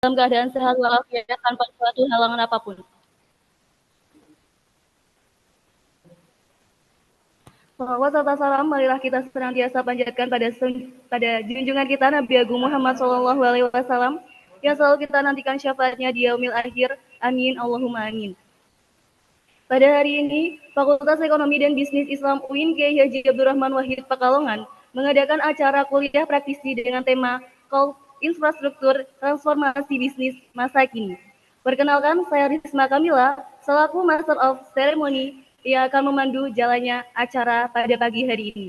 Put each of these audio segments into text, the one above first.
dalam keadaan sehat walafiat tanpa suatu halangan apapun. Salawat serta salam marilah kita senantiasa panjatkan pada junjungan kita Nabi Agung Muhammad SAW yang selalu kita nantikan syafaatnya di yaumil akhir. Amin Allahumma amin. Pada hari ini, Fakultas Ekonomi dan Bisnis Islam UIN Kiai Haji Abdurrahman Wahid Pekalongan mengadakan acara kuliah praktisi dengan tema Infrastruktur Transformasi Bisnis Masa Kini. Perkenalkan, saya Risma Kamila, selaku Master of Ceremony yang akan memandu jalannya acara pada pagi hari ini.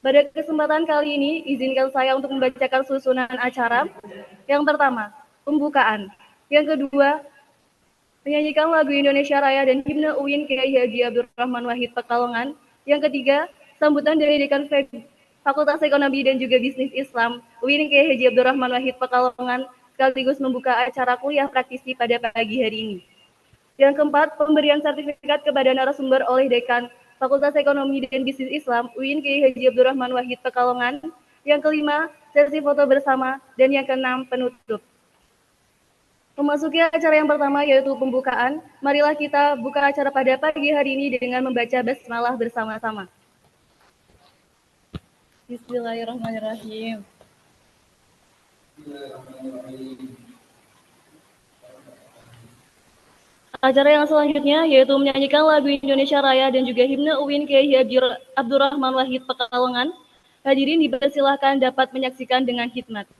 Pada kesempatan kali ini, izinkan saya untuk membacakan susunan acara. Yang pertama, pembukaan. Yang kedua, menyanyikan lagu Indonesia Raya dan himne UIN Kiai Haji Abdurrahman Wahid Pekalongan. Yang ketiga, sambutan dari Dekan Fakultas Ekonomi dan juga Bisnis Islam UIN Kiai Haji Abdurrahman Wahid Pekalongan sekaligus membuka acara kuliah praktisi pada pagi hari ini. Yang keempat, pemberian sertifikat kepada narasumber oleh Dekan Fakultas Ekonomi dan Bisnis Islam UIN Kiai Haji Abdurrahman Wahid Pekalongan. Yang kelima, sesi foto bersama. Dan yang keenam, penutup. Memasuki acara yang pertama yaitu pembukaan, marilah kita buka acara pada pagi hari ini dengan membaca basmalah bersama-sama. Bismillahirrahmanirrahim. Acara yang selanjutnya yaitu menyanyikan lagu Indonesia Raya dan juga himne UIN Kiai Abdurrahman Wahid Pekalongan. Hadirin dipersilahkan dapat menyaksikan dengan khidmat.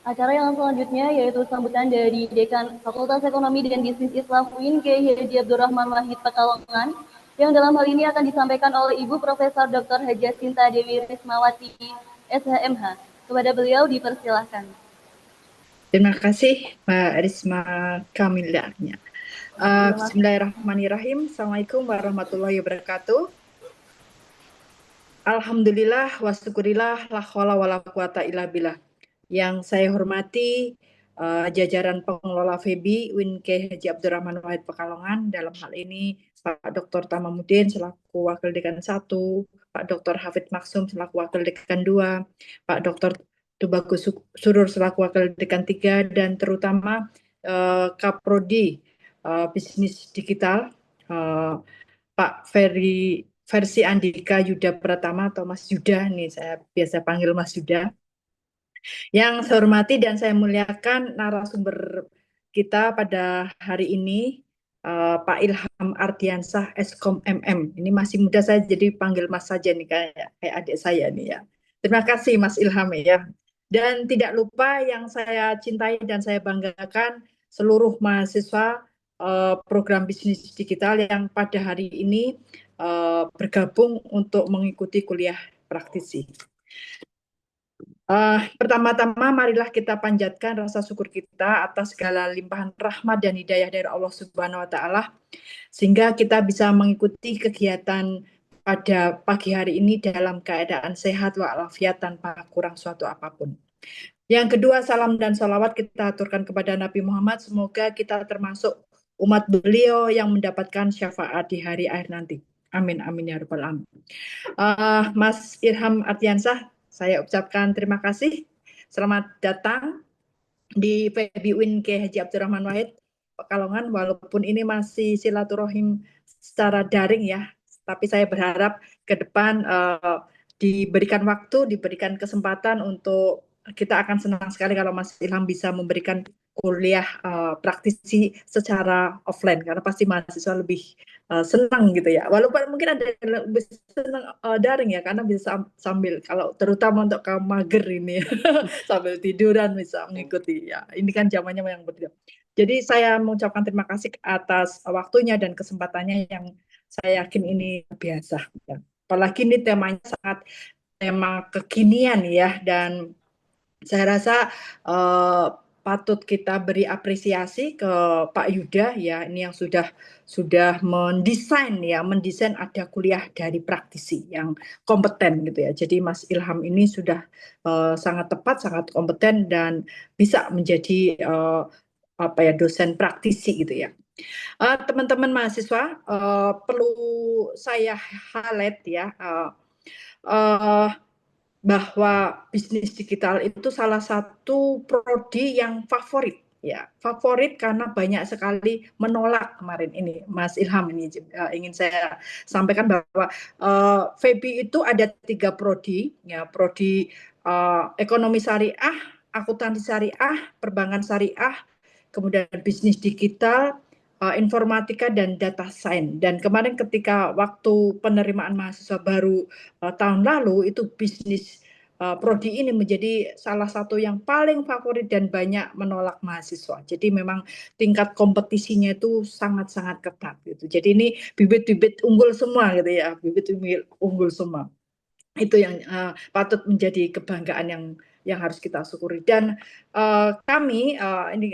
Acara yang selanjutnya yaitu sambutan dari Dekan Fakultas Ekonomi dan Bisnis Islam UIN Kiai Haji Abdurrahman Wahid Pekalongan, yang dalam hal ini akan disampaikan oleh Ibu Profesor Dr. Haja Sinta Dewi Rismawati, SHMH. Kepada beliau dipersilahkan. Terima kasih Mbak Risma Kamilanya. Bismillahirrahmanirrahim. Assalamualaikum warahmatullahi wabarakatuh. Alhamdulillah wa syukurillah la haula wala quwata illa billah. Yang saya hormati jajaran pengelola FEBI UIN Kiai Haji Abdurrahman Wahid Pekalongan, dalam hal ini Pak Dr. Tamamuddin selaku Wakil Dekan 1, Pak Dr. Hafid Maksum selaku Wakil Dekan 2, Pak Dr. Tubagus Surur selaku Wakil Dekan 3, dan terutama Kaprodi Bisnis Digital Pak Versi Andika Yuda Pratama atau Mas Yuda, nih saya biasa panggil Mas Yuda. Yang saya hormati dan saya muliakan narasumber kita pada hari ini, Pak Ilham Ardiansah, Eskom MM. Ini masih muda, saya jadi panggil Mas saja nih, kayak adik saya nih ya. Terima kasih Mas Ilham ya. Dan tidak lupa yang saya cintai dan saya banggakan, seluruh mahasiswa program bisnis digital yang pada hari ini bergabung untuk mengikuti kuliah praktisi. Pertama-tama marilah kita panjatkan rasa syukur kita atas segala limpahan rahmat dan hidayah dari Allah Subhanahu wa taala, sehingga kita bisa mengikuti kegiatan pada pagi hari ini dalam keadaan sehat walafiat tanpa kurang suatu apapun. Yang kedua, salam dan salawat kita aturkan kepada Nabi Muhammad, semoga kita termasuk umat beliau yang mendapatkan syafaat di hari akhir nanti. Amin amin ya rabbal alamin. Mas Ilham Ardiansah, saya ucapkan terima kasih. Selamat datang di FEBI UIN Kiai Haji Abdurrahman Wahid Pekalongan, walaupun ini masih silaturahim secara daring ya, tapi saya berharap ke depan diberikan waktu, diberikan kesempatan untuk, kita akan senang sekali kalau Mas Ilham bisa memberikan kuliah praktisi secara offline, karena pasti mahasiswa lebih senang gitu ya, walaupun mungkin ada yang lebih senang daring ya, karena bisa sambil, kalau terutama untuk kaum mager ini sambil tiduran bisa mengikuti ya, ini kan zamannya yang berbeda. Jadi saya mengucapkan terima kasih atas waktunya dan kesempatannya yang saya yakin ini biasa ya. Apalagi ini temanya sangat tema kekinian ya, dan saya rasa patut kita beri apresiasi ke Pak Yuda ya, ini yang sudah mendesain ada kuliah dari praktisi yang kompeten gitu ya. Jadi Mas Ilham ini sudah sangat tepat, sangat kompeten dan bisa menjadi dosen praktisi gitu ya. Teman-teman mahasiswa, perlu saya highlight ya, bahwa bisnis digital itu salah satu prodi yang favorit ya, favorit karena banyak sekali menolak. Kemarin ini Mas Ilham ini ingin saya sampaikan bahwa FEBI itu ada 3 prodi ya, prodi ekonomi syariah, akuntansi syariah, perbankan syariah, kemudian bisnis digital, informatika dan data science. Dan kemarin ketika waktu penerimaan mahasiswa baru tahun lalu, itu bisnis prodi ini menjadi salah satu yang paling favorit dan banyak menolak mahasiswa. Jadi memang tingkat kompetisinya itu sangat-sangat ketat gitu. Jadi ini bibit-bibit unggul semua gitu ya, bibit-bibit unggul semua. Itu yang patut menjadi kebanggaan yang harus kita syukuri. Dan kami ini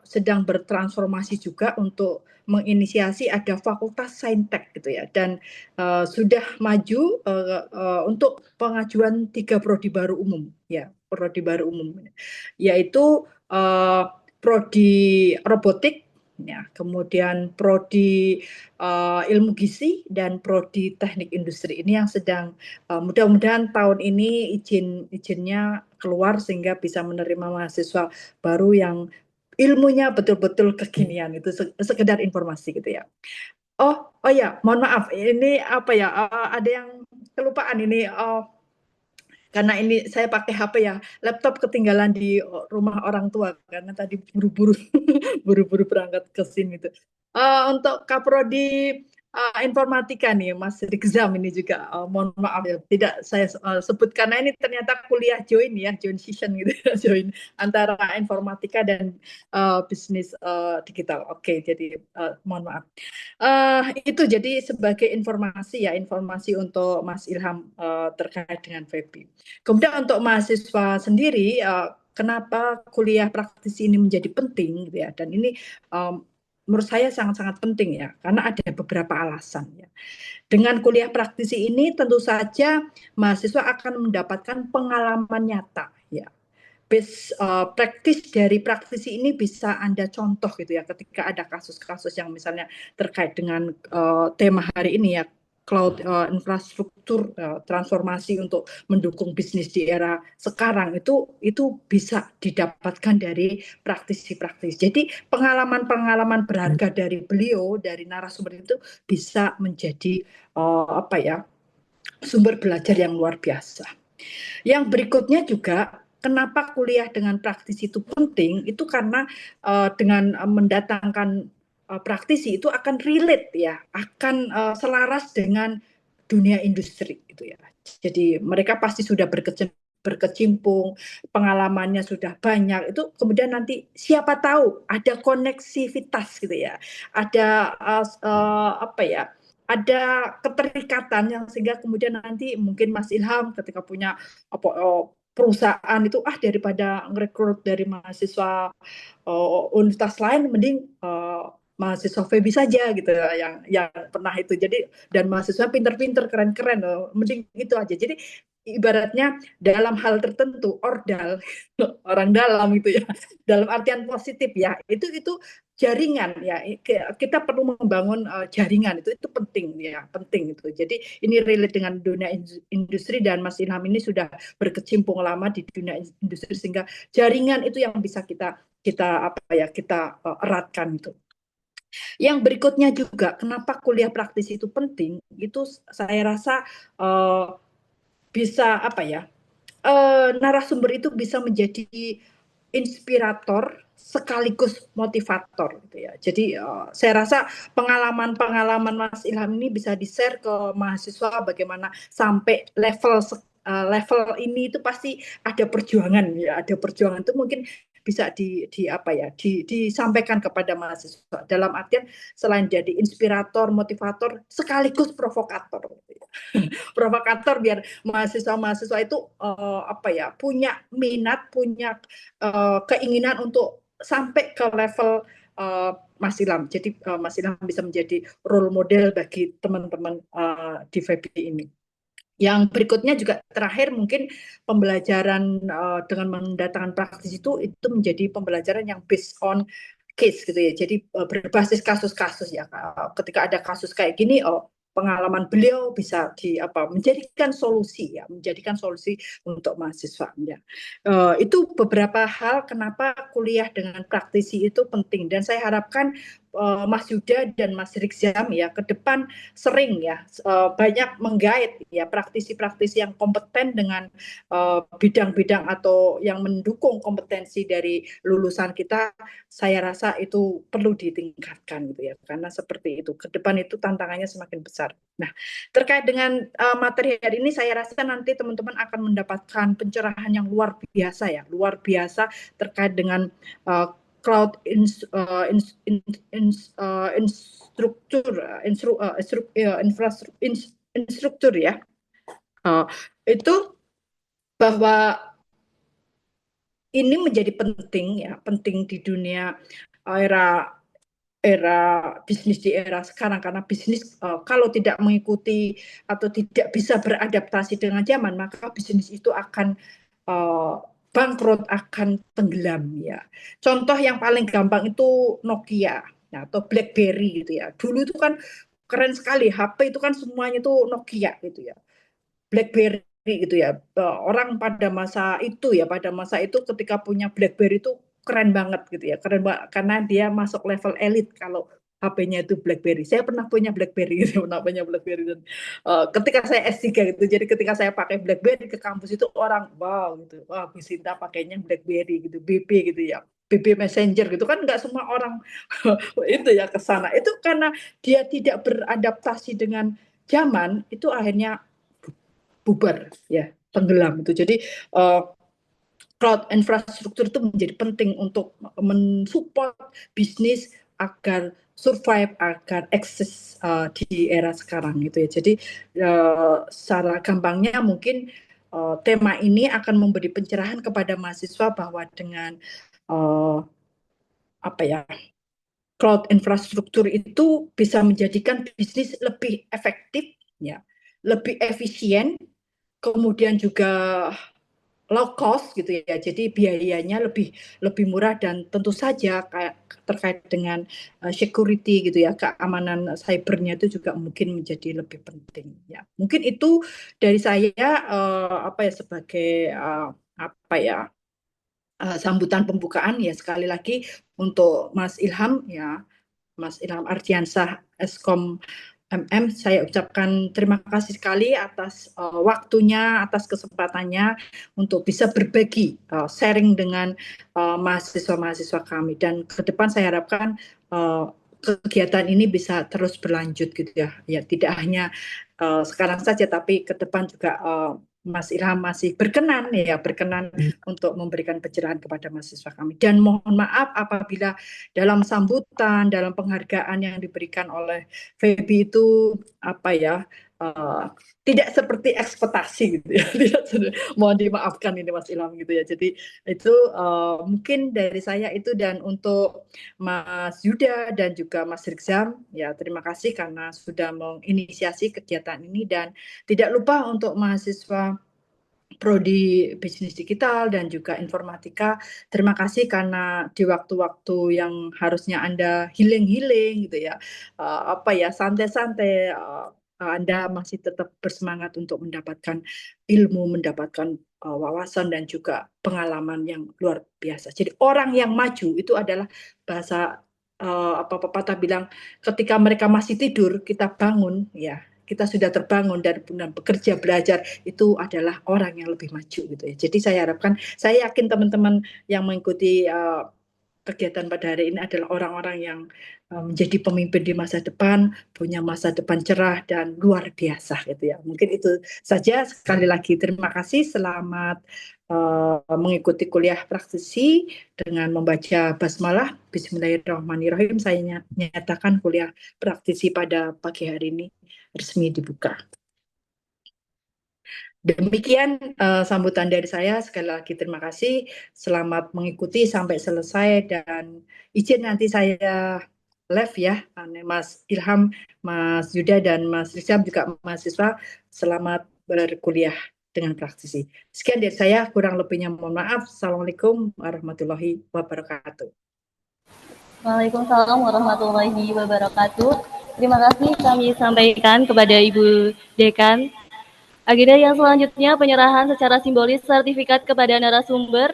sedang bertransformasi juga untuk menginisiasi ada fakultas saintek gitu ya, dan sudah maju untuk pengajuan 3 prodi baru umum ya, yaitu prodi robotik ya, kemudian prodi ilmu gizi dan prodi teknik industri. Ini yang sedang mudah-mudahan tahun ini izinnya keluar sehingga bisa menerima mahasiswa baru yang ilmunya betul-betul kekinian. Itu sekedar informasi gitu ya. oh ya, mohon maaf. Ini apa ya? Ada yang kelupaan ini. Karena ini saya pakai HP ya, laptop ketinggalan di rumah orang tua karena tadi buru-buru buru-buru berangkat ke sini itu. Untuk Kaprodi Informatika nih, Mas Rizam ini juga mohon maaf ya, tidak saya sebut karena ini ternyata kuliah join session gitu, join antara informatika dan bisnis digital. Oke, jadi mohon maaf. Itu jadi sebagai informasi ya, informasi untuk Mas Ilham terkait dengan VEPI. Kemudian untuk mahasiswa sendiri, kenapa kuliah praktisi ini menjadi penting gitu ya, dan ini menurut saya sangat-sangat penting ya, karena ada beberapa alasan ya. Dengan kuliah praktisi ini tentu saja mahasiswa akan mendapatkan pengalaman nyata ya. Base praktis dari praktisi ini bisa Anda contoh gitu ya, ketika ada kasus-kasus yang misalnya terkait dengan tema hari ini ya, cloud infrastruktur transformasi untuk mendukung bisnis di era sekarang, itu bisa didapatkan dari praktisi-praktisi. Jadi pengalaman-pengalaman berharga dari beliau, dari narasumber itu bisa menjadi apa ya, sumber belajar yang luar biasa. Yang berikutnya juga, kenapa kuliah dengan praktisi itu penting, itu karena dengan mendatangkan praktisi itu akan relate ya, akan selaras dengan dunia industri gitu ya. Jadi mereka pasti sudah berkecimpung, pengalamannya sudah banyak, itu kemudian nanti siapa tahu ada koneksivitas gitu ya, ada apa ya, ada keterikatan yang sehingga kemudian nanti mungkin Mas Ilham ketika punya apa perusahaan itu daripada ngerekrut dari mahasiswa universitas lain, mending mahasiswa FEBI saja gitu yang pernah itu, jadi dan mahasiswa pinter-pinter keren-keren, mending itu aja. Jadi ibaratnya dalam hal tertentu ordal orang dalam itu ya, dalam artian positif ya, itu jaringan ya, kita perlu membangun jaringan, itu penting ya, penting itu. Jadi ini relate dengan dunia industri dan Mas Ilham ini sudah berkecimpung lama di dunia industri, sehingga jaringan itu yang bisa kita apa ya, kita eratkan itu. Yang berikutnya juga, kenapa kuliah praktisi itu penting, itu saya rasa bisa apa ya, narasumber itu bisa menjadi inspirator sekaligus motivator gitu ya. Jadi saya rasa pengalaman-pengalaman Mas Ilham ini bisa di-share ke mahasiswa, bagaimana sampai level ini itu pasti ada perjuangan ya, ada perjuangan itu mungkin bisa di apa ya, disampaikan kepada mahasiswa dalam artian selain jadi inspirator, motivator, sekaligus provokator gitu ya. Provokator biar mahasiswa-mahasiswa itu apa ya, punya minat, punya keinginan untuk sampai ke level Mas Ilham. Jadi Mas Ilham bisa menjadi role model bagi teman-teman di FEBI ini. Yang berikutnya juga terakhir, mungkin pembelajaran dengan mendatangkan praktisi itu menjadi pembelajaran yang based on case gitu ya. Jadi berbasis kasus-kasus ya. Ketika ada kasus kayak gini, pengalaman beliau bisa menjadikan solusi ya, menjadikan solusi untuk mahasiswa ya. Itu beberapa hal kenapa kuliah dengan praktisi itu penting, dan saya harapkan Mas Yuda dan Mas Rikzam ya ke depan sering ya banyak menggait ya praktisi-praktisi yang kompeten dengan bidang-bidang atau yang mendukung kompetensi dari lulusan kita. Saya rasa itu perlu ditingkatkan gitu ya, karena seperti itu ke depan itu tantangannya semakin besar. Nah, terkait dengan materi hari ini, saya rasa nanti teman-teman akan mendapatkan pencerahan yang luar biasa ya, luar biasa terkait dengan cloud infrastruktur ya. Itu bahwa ini menjadi penting ya, penting di dunia era bisnis di era sekarang, karena bisnis kalau tidak mengikuti atau tidak bisa beradaptasi dengan zaman, maka bisnis itu akan bangkrut, akan tenggelam ya. Contoh yang paling gampang itu Nokia ya, atau BlackBerry gitu ya. Dulu itu kan keren sekali, HP itu kan semuanya itu Nokia gitu ya. BlackBerry gitu ya. Orang pada masa itu ketika punya BlackBerry itu keren banget gitu ya, keren banget karena dia masuk level elit kalau HP-nya itu BlackBerry. Saya pernah punya BlackBerry, saya pernah punya BlackBerry dan ketika saya S3 gitu. Jadi ketika saya pakai BlackBerry ke kampus itu orang wow gitu. Wah, Bu Sinta pakainya BlackBerry gitu, BB gitu ya. BB Messenger gitu kan nggak semua orang itu ya ke sana. Itu karena dia tidak beradaptasi dengan zaman, itu akhirnya bubar ya, tenggelam itu. Jadi cloud infrastruktur itu menjadi penting untuk mensupport bisnis agar survive, agar eksis di era sekarang gitu ya. Jadi secara gampangnya mungkin tema ini akan memberi pencerahan kepada mahasiswa bahwa dengan uh, apa ya, cloud infrastruktur itu bisa menjadikan bisnis lebih efektif ya, lebih efisien, kemudian juga low cost gitu ya. Jadi biayanya lebih lebih murah dan tentu saja kayak terkait dengan security gitu ya, keamanan cybernya itu juga mungkin menjadi lebih penting ya. Mungkin itu dari saya apa ya, sebagai apa ya, sambutan pembukaan ya. Sekali lagi untuk Mas Ilham ya, Mas Ilham Ardiansah Eskom MM, saya ucapkan terima kasih sekali atas waktunya, atas kesempatannya untuk bisa berbagi, sharing dengan mahasiswa-mahasiswa kami. Dan ke depan saya harapkan kegiatan ini bisa terus berlanjut gitu ya. Ya tidak hanya sekarang saja, tapi ke depan juga Mas Ilham masih berkenan untuk memberikan pencerahan kepada mahasiswa kami. Dan mohon maaf apabila dalam sambutan, dalam penghargaan yang diberikan oleh Feby itu apa ya, tidak seperti ekspektasi gitu ya. Mohon dimaafkan ini Mas Ilham gitu ya. Jadi itu mungkin dari saya itu. Dan untuk Mas Yuda dan juga Mas Rizam ya, terima kasih karena sudah menginisiasi kegiatan ini. Dan tidak lupa untuk mahasiswa Prodi Bisnis Digital dan juga Informatika, terima kasih karena di waktu-waktu yang harusnya Anda healing-healing gitu ya, apa ya, santai-santai, Anda masih tetap bersemangat untuk mendapatkan ilmu, mendapatkan wawasan dan juga pengalaman yang luar biasa. Jadi orang yang maju itu adalah bahasa apa pepatah bilang, ketika mereka masih tidur kita bangun ya, kita sudah terbangun dan bekerja belajar, itu adalah orang yang lebih maju gitu ya. Jadi saya harapkan, saya yakin teman-teman yang mengikuti kegiatan pada hari ini adalah orang-orang yang menjadi pemimpin di masa depan, punya masa depan cerah dan luar biasa gitu ya. Mungkin itu saja. Sekali lagi terima kasih, selamat mengikuti kuliah praktisi dengan membaca basmalah. Bismillahirrahmanirrahim. Saya nyatakan kuliah praktisi pada pagi hari ini resmi dibuka. Demikian sambutan dari saya. Sekali lagi terima kasih. Selamat mengikuti sampai selesai dan izin nanti saya live ya. Mas Ilham, Mas Yuda dan Mas Rizam juga mahasiswa. Selamat berkuliah dengan praktisi. Sekian dari saya, kurang lebihnya mohon maaf. Assalamualaikum warahmatullahi wabarakatuh. Waalaikumsalam warahmatullahi wabarakatuh. Terima kasih kami sampaikan kepada Ibu Dekan. Agenda yang selanjutnya penyerahan secara simbolis sertifikat kepada narasumber.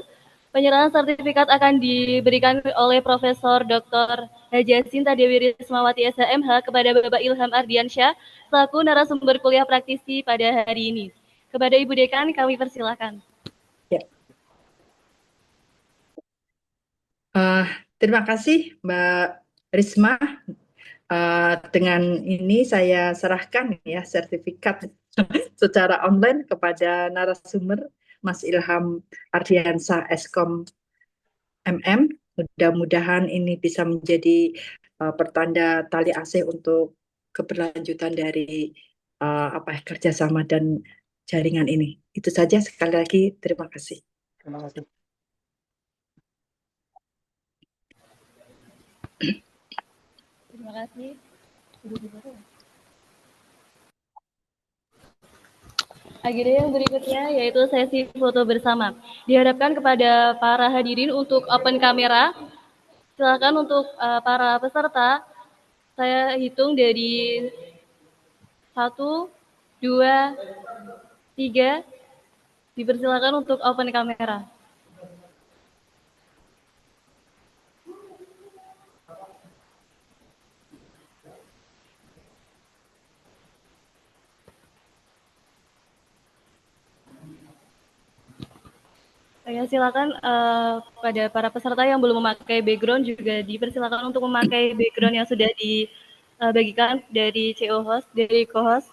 Penyerahan sertifikat akan diberikan oleh Profesor Dr. Haja Sinta Dewi Rismawati SHMH kepada Bapak Ilham Ardiansyah selaku narasumber kuliah praktisi pada hari ini. Kepada Ibu Dekan kami persilakan. Ya. Terima kasih Mbak Risma. Dengan ini saya serahkan ya sertifikat secara online kepada narasumber Mas Ilham Ardiansah Eskom MM. Mudah-mudahan ini bisa menjadi pertanda tali asih untuk keberlanjutan dari apa kerjasama dan jaringan ini. Itu saja, sekali lagi terima kasih. Terima kasih. Terima kasih. Agenda yang berikutnya yaitu sesi foto bersama. Diharapkan kepada para hadirin untuk open kamera. Silakan untuk para peserta, saya hitung dari 1, 2, 3, dipersilakan untuk open kamera. Ya, silakan pada para peserta yang belum memakai background juga dipersilakan untuk memakai background yang sudah dibagikan dari CO host, dari co-host.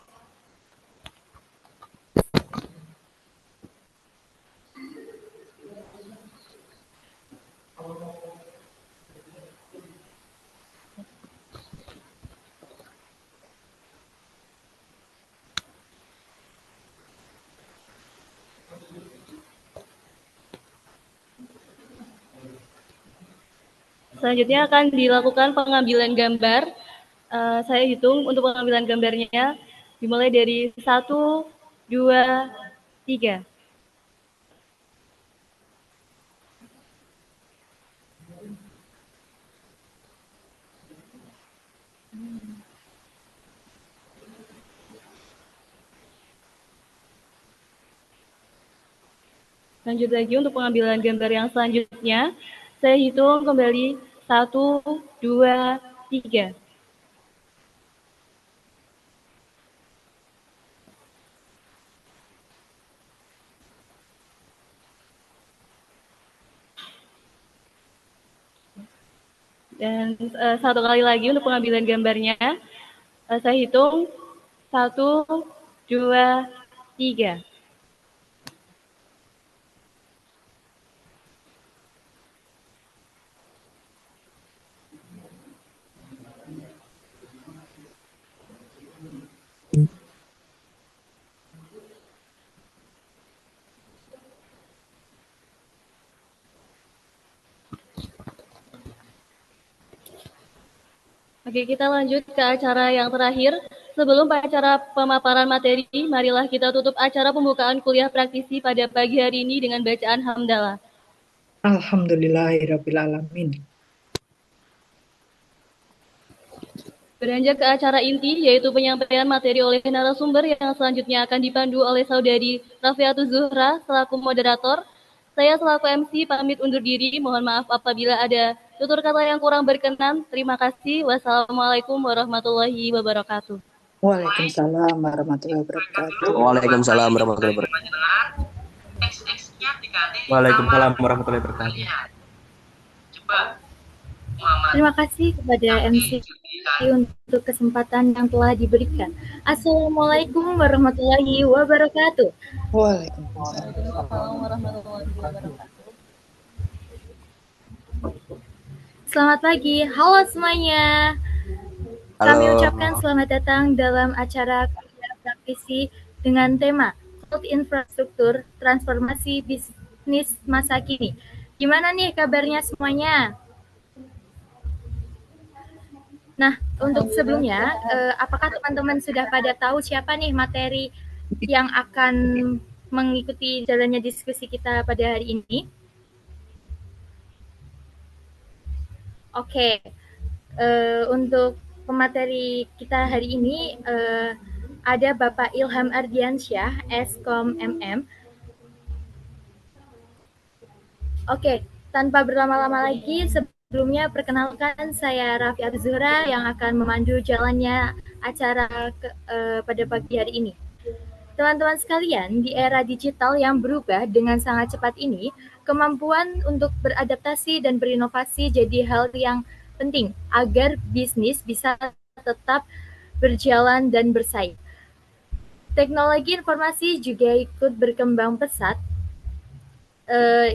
Selanjutnya akan dilakukan pengambilan gambar. Saya hitung untuk pengambilan gambarnya dimulai dari 1, 2, 3. Lanjut lagi untuk pengambilan gambar yang selanjutnya. Saya hitung kembali 1, 2, 3. Dan satu kali lagi untuk pengambilan gambarnya. Saya hitung 1, 2, 3. Oke, kita lanjut ke acara yang terakhir. Sebelum acara pemaparan materi, marilah kita tutup acara pembukaan kuliah praktisi pada pagi hari ini dengan bacaan hamdalah. Alhamdulillahirrabbilalamin. Beranjak ke acara inti, yaitu penyampaian materi oleh narasumber yang selanjutnya akan dipandu oleh saudari Rafiatul Zuhra selaku moderator. Saya selaku MC pamit undur diri. Mohon maaf apabila ada tutur kata yang kurang berkenan. Terima kasih. Wassalamualaikum warahmatullahi wabarakatuh. Waalaikumsalam warahmatullahi wabarakatuh. Waalaikumsalam warahmatullahi wabarakatuh. Waalaikumsalam warahmatullahi wabarakatuh. Terima kasih kepada MC untuk kesempatan yang telah diberikan. Assalamualaikum warahmatullahi wabarakatuh. Waalaikumsalam warahmatullahi wabarakatuh. Selamat pagi, halo semuanya. Halo. Kami ucapkan selamat datang dalam acara praktisi dengan tema Cloud Infrastruktur Transformasi Bisnis Masa Kini. Gimana nih kabarnya semuanya? Nah, untuk sebelumnya, apakah teman-teman sudah pada tahu siapa nih materi yang akan mengikuti jalannya diskusi kita pada hari ini? Oke, untuk pemateri kita hari ini ada Bapak Ilham Ardiansyah, Eskom MM. Oke, tanpa berlama-lama lagi, sebelumnya perkenalkan saya Rafiatul Zuhra yang akan memandu jalannya acara pada pagi hari ini. Teman-teman sekalian, di era digital yang berubah dengan sangat cepat ini, kemampuan untuk beradaptasi dan berinovasi jadi hal yang penting agar bisnis bisa tetap berjalan dan bersaing. Teknologi informasi juga ikut berkembang pesat.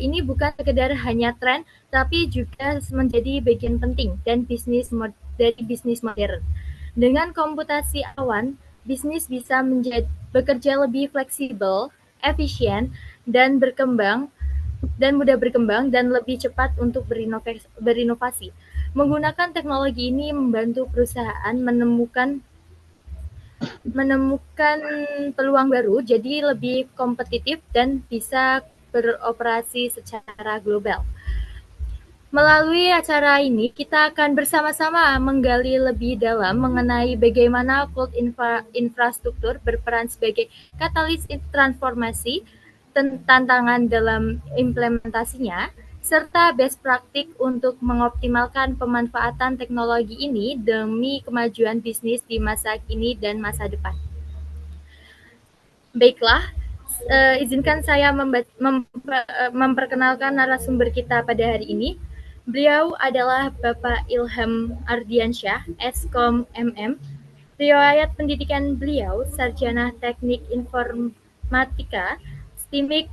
Ini bukan sekedar hanya tren, tapi juga menjadi bagian penting dan dari bisnis modern. Dengan komputasi awan, bisnis bisa bekerja lebih fleksibel, efisien, dan mudah berkembang dan lebih cepat untuk berinovasi. Menggunakan teknologi ini membantu perusahaan menemukan peluang baru, jadi lebih kompetitif dan bisa beroperasi secara global. Melalui acara ini, kita akan bersama-sama menggali lebih dalam mengenai bagaimana cloud infrastruktur berperan sebagai katalis transformasi, tantangan dalam implementasinya, serta best praktik untuk mengoptimalkan pemanfaatan teknologi ini demi kemajuan bisnis di masa kini dan masa depan. Baiklah, izinkan saya memperkenalkan narasumber kita pada hari ini. Beliau adalah Bapak Ilham Ardiansyah, Eskom MM. Riwayat pendidikan beliau Sarjana Teknik Informatika, STIMIK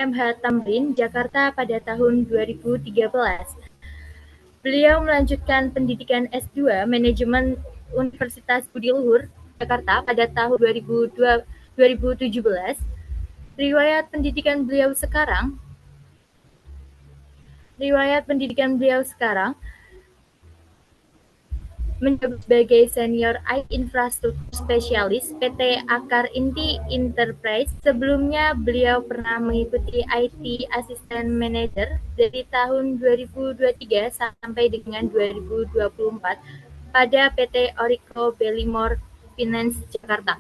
MH Tamrin, Jakarta pada tahun 2013. Beliau melanjutkan pendidikan S2 Manajemen Universitas Budi Luhur, Jakarta pada tahun 2017. Riwayat pendidikan beliau sekarang menjabat sebagai Senior IT Infrastruktur Spesialis PT Akar Inti Enterprise. Sebelumnya beliau pernah mengikuti IT Assistant Manager dari tahun 2023 sampai dengan 2024 pada PT Orico Bellimore Finance Jakarta.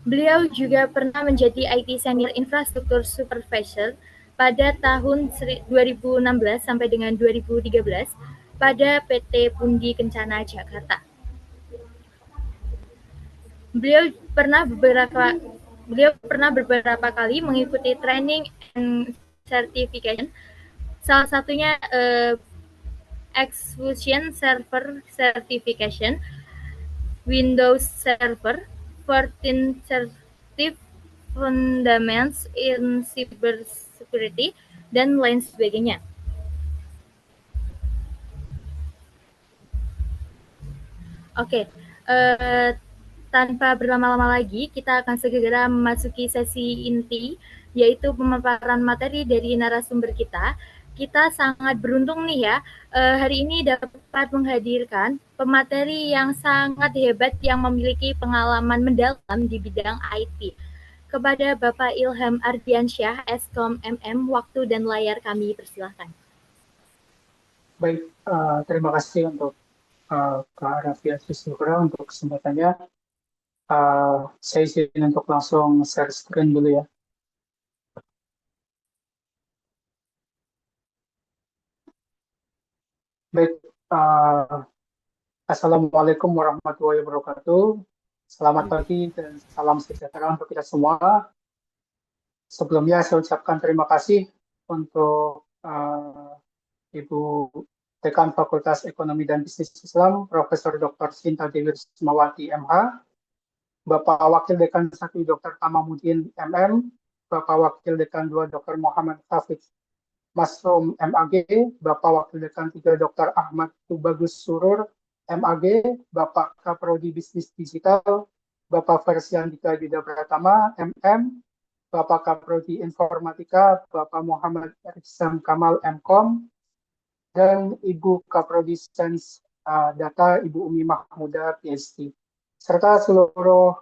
Beliau juga pernah menjadi IT Senior Infrastruktur Supervisor pada tahun 2016 sampai dengan 2013 pada PT Pundi Kencana Jakarta. Beliau pernah beberapa kali mengikuti training and certification, salah satunya Execution Server Certification, Windows Server, 14 Certificate Fundamentals in Cybersecurity, dan lain sebagainya. Oke, tanpa berlama-lama lagi, kita akan segera memasuki sesi inti, yaitu pemaparan materi dari narasumber kita. Kita sangat beruntung nih ya, hari ini dapat menghadirkan pemateri yang sangat hebat yang memiliki pengalaman mendalam di bidang IT. Kepada Bapak Ilham Ardiansyah, Eskom MM, waktu dan layar kami persilahkan. Baik, terima kasih untuk Kak Raffi Zuhra untuk kesempatannya. Saya izin untuk langsung share screen dulu ya. Baik, Assalamualaikum warahmatullahi wabarakatuh. Selamat pagi dan salam sejahtera untuk kita semua. Sebelumnya saya ucapkan terima kasih untuk Ibu Dekan Fakultas Ekonomi dan Bisnis Islam, Profesor Dr. Sinta Dewi Rismawati MH, Bapak Wakil Dekan 1 Dr. Tamamuddin MM, Bapak Wakil Dekan 2 Dr. Muhammad Hafiz Masrum MAG, Bapak Wakil Dekan 3 Dr. Ahmad Tubagus Surur MAG, Bapak Kaprodi Bisnis Digital, Bapak Fersiyandika Yuda Pratama MM, Bapak Kaprodi Informatika, Bapak Muhammad Ihsan Kamal MKOM, dan Ibu Kaprodi Sains Data, Ibu Umi Mahmuda PhD, serta seluruh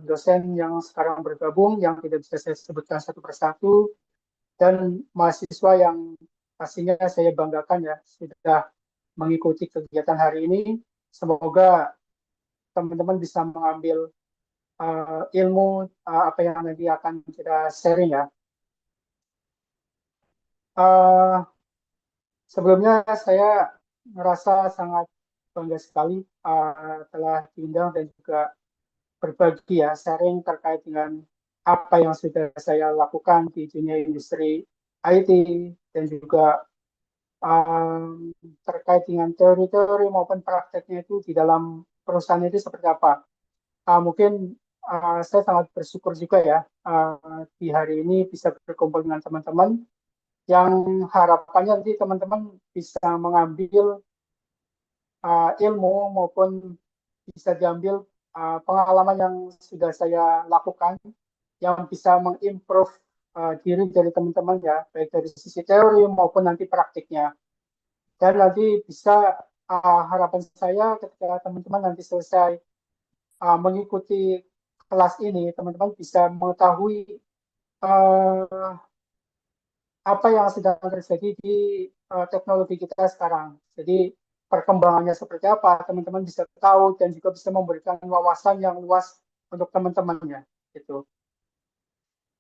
dosen yang sekarang bergabung yang tidak bisa saya sebutkan satu persatu, dan mahasiswa yang pastinya saya banggakan ya sudah mengikuti kegiatan hari ini. Semoga teman-teman bisa mengambil ilmu apa yang nanti akan kita sharing ya. Sebelumnya saya merasa sangat bangga sekali telah diundang dan juga berbagi ya sharing terkait dengan apa yang sudah saya lakukan di dunia industri IT dan juga terkait dengan teori-teori maupun prakteknya itu di dalam perusahaan itu seperti apa. Mungkin saya sangat bersyukur juga ya di hari ini bisa berkumpul dengan teman-teman yang harapannya nanti teman-teman bisa mengambil ilmu maupun bisa diambil pengalaman yang sudah saya lakukan yang bisa mengimprove diri dari teman-teman ya, baik dari sisi teori maupun nanti praktiknya. Dan nanti bisa harapan saya ketika teman-teman nanti selesai mengikuti kelas ini, teman-teman bisa mengetahui apa yang sedang terjadi di teknologi kita sekarang. Jadi perkembangannya seperti apa, teman-teman bisa tahu dan juga bisa memberikan wawasan yang luas untuk teman-temannya. Gitu.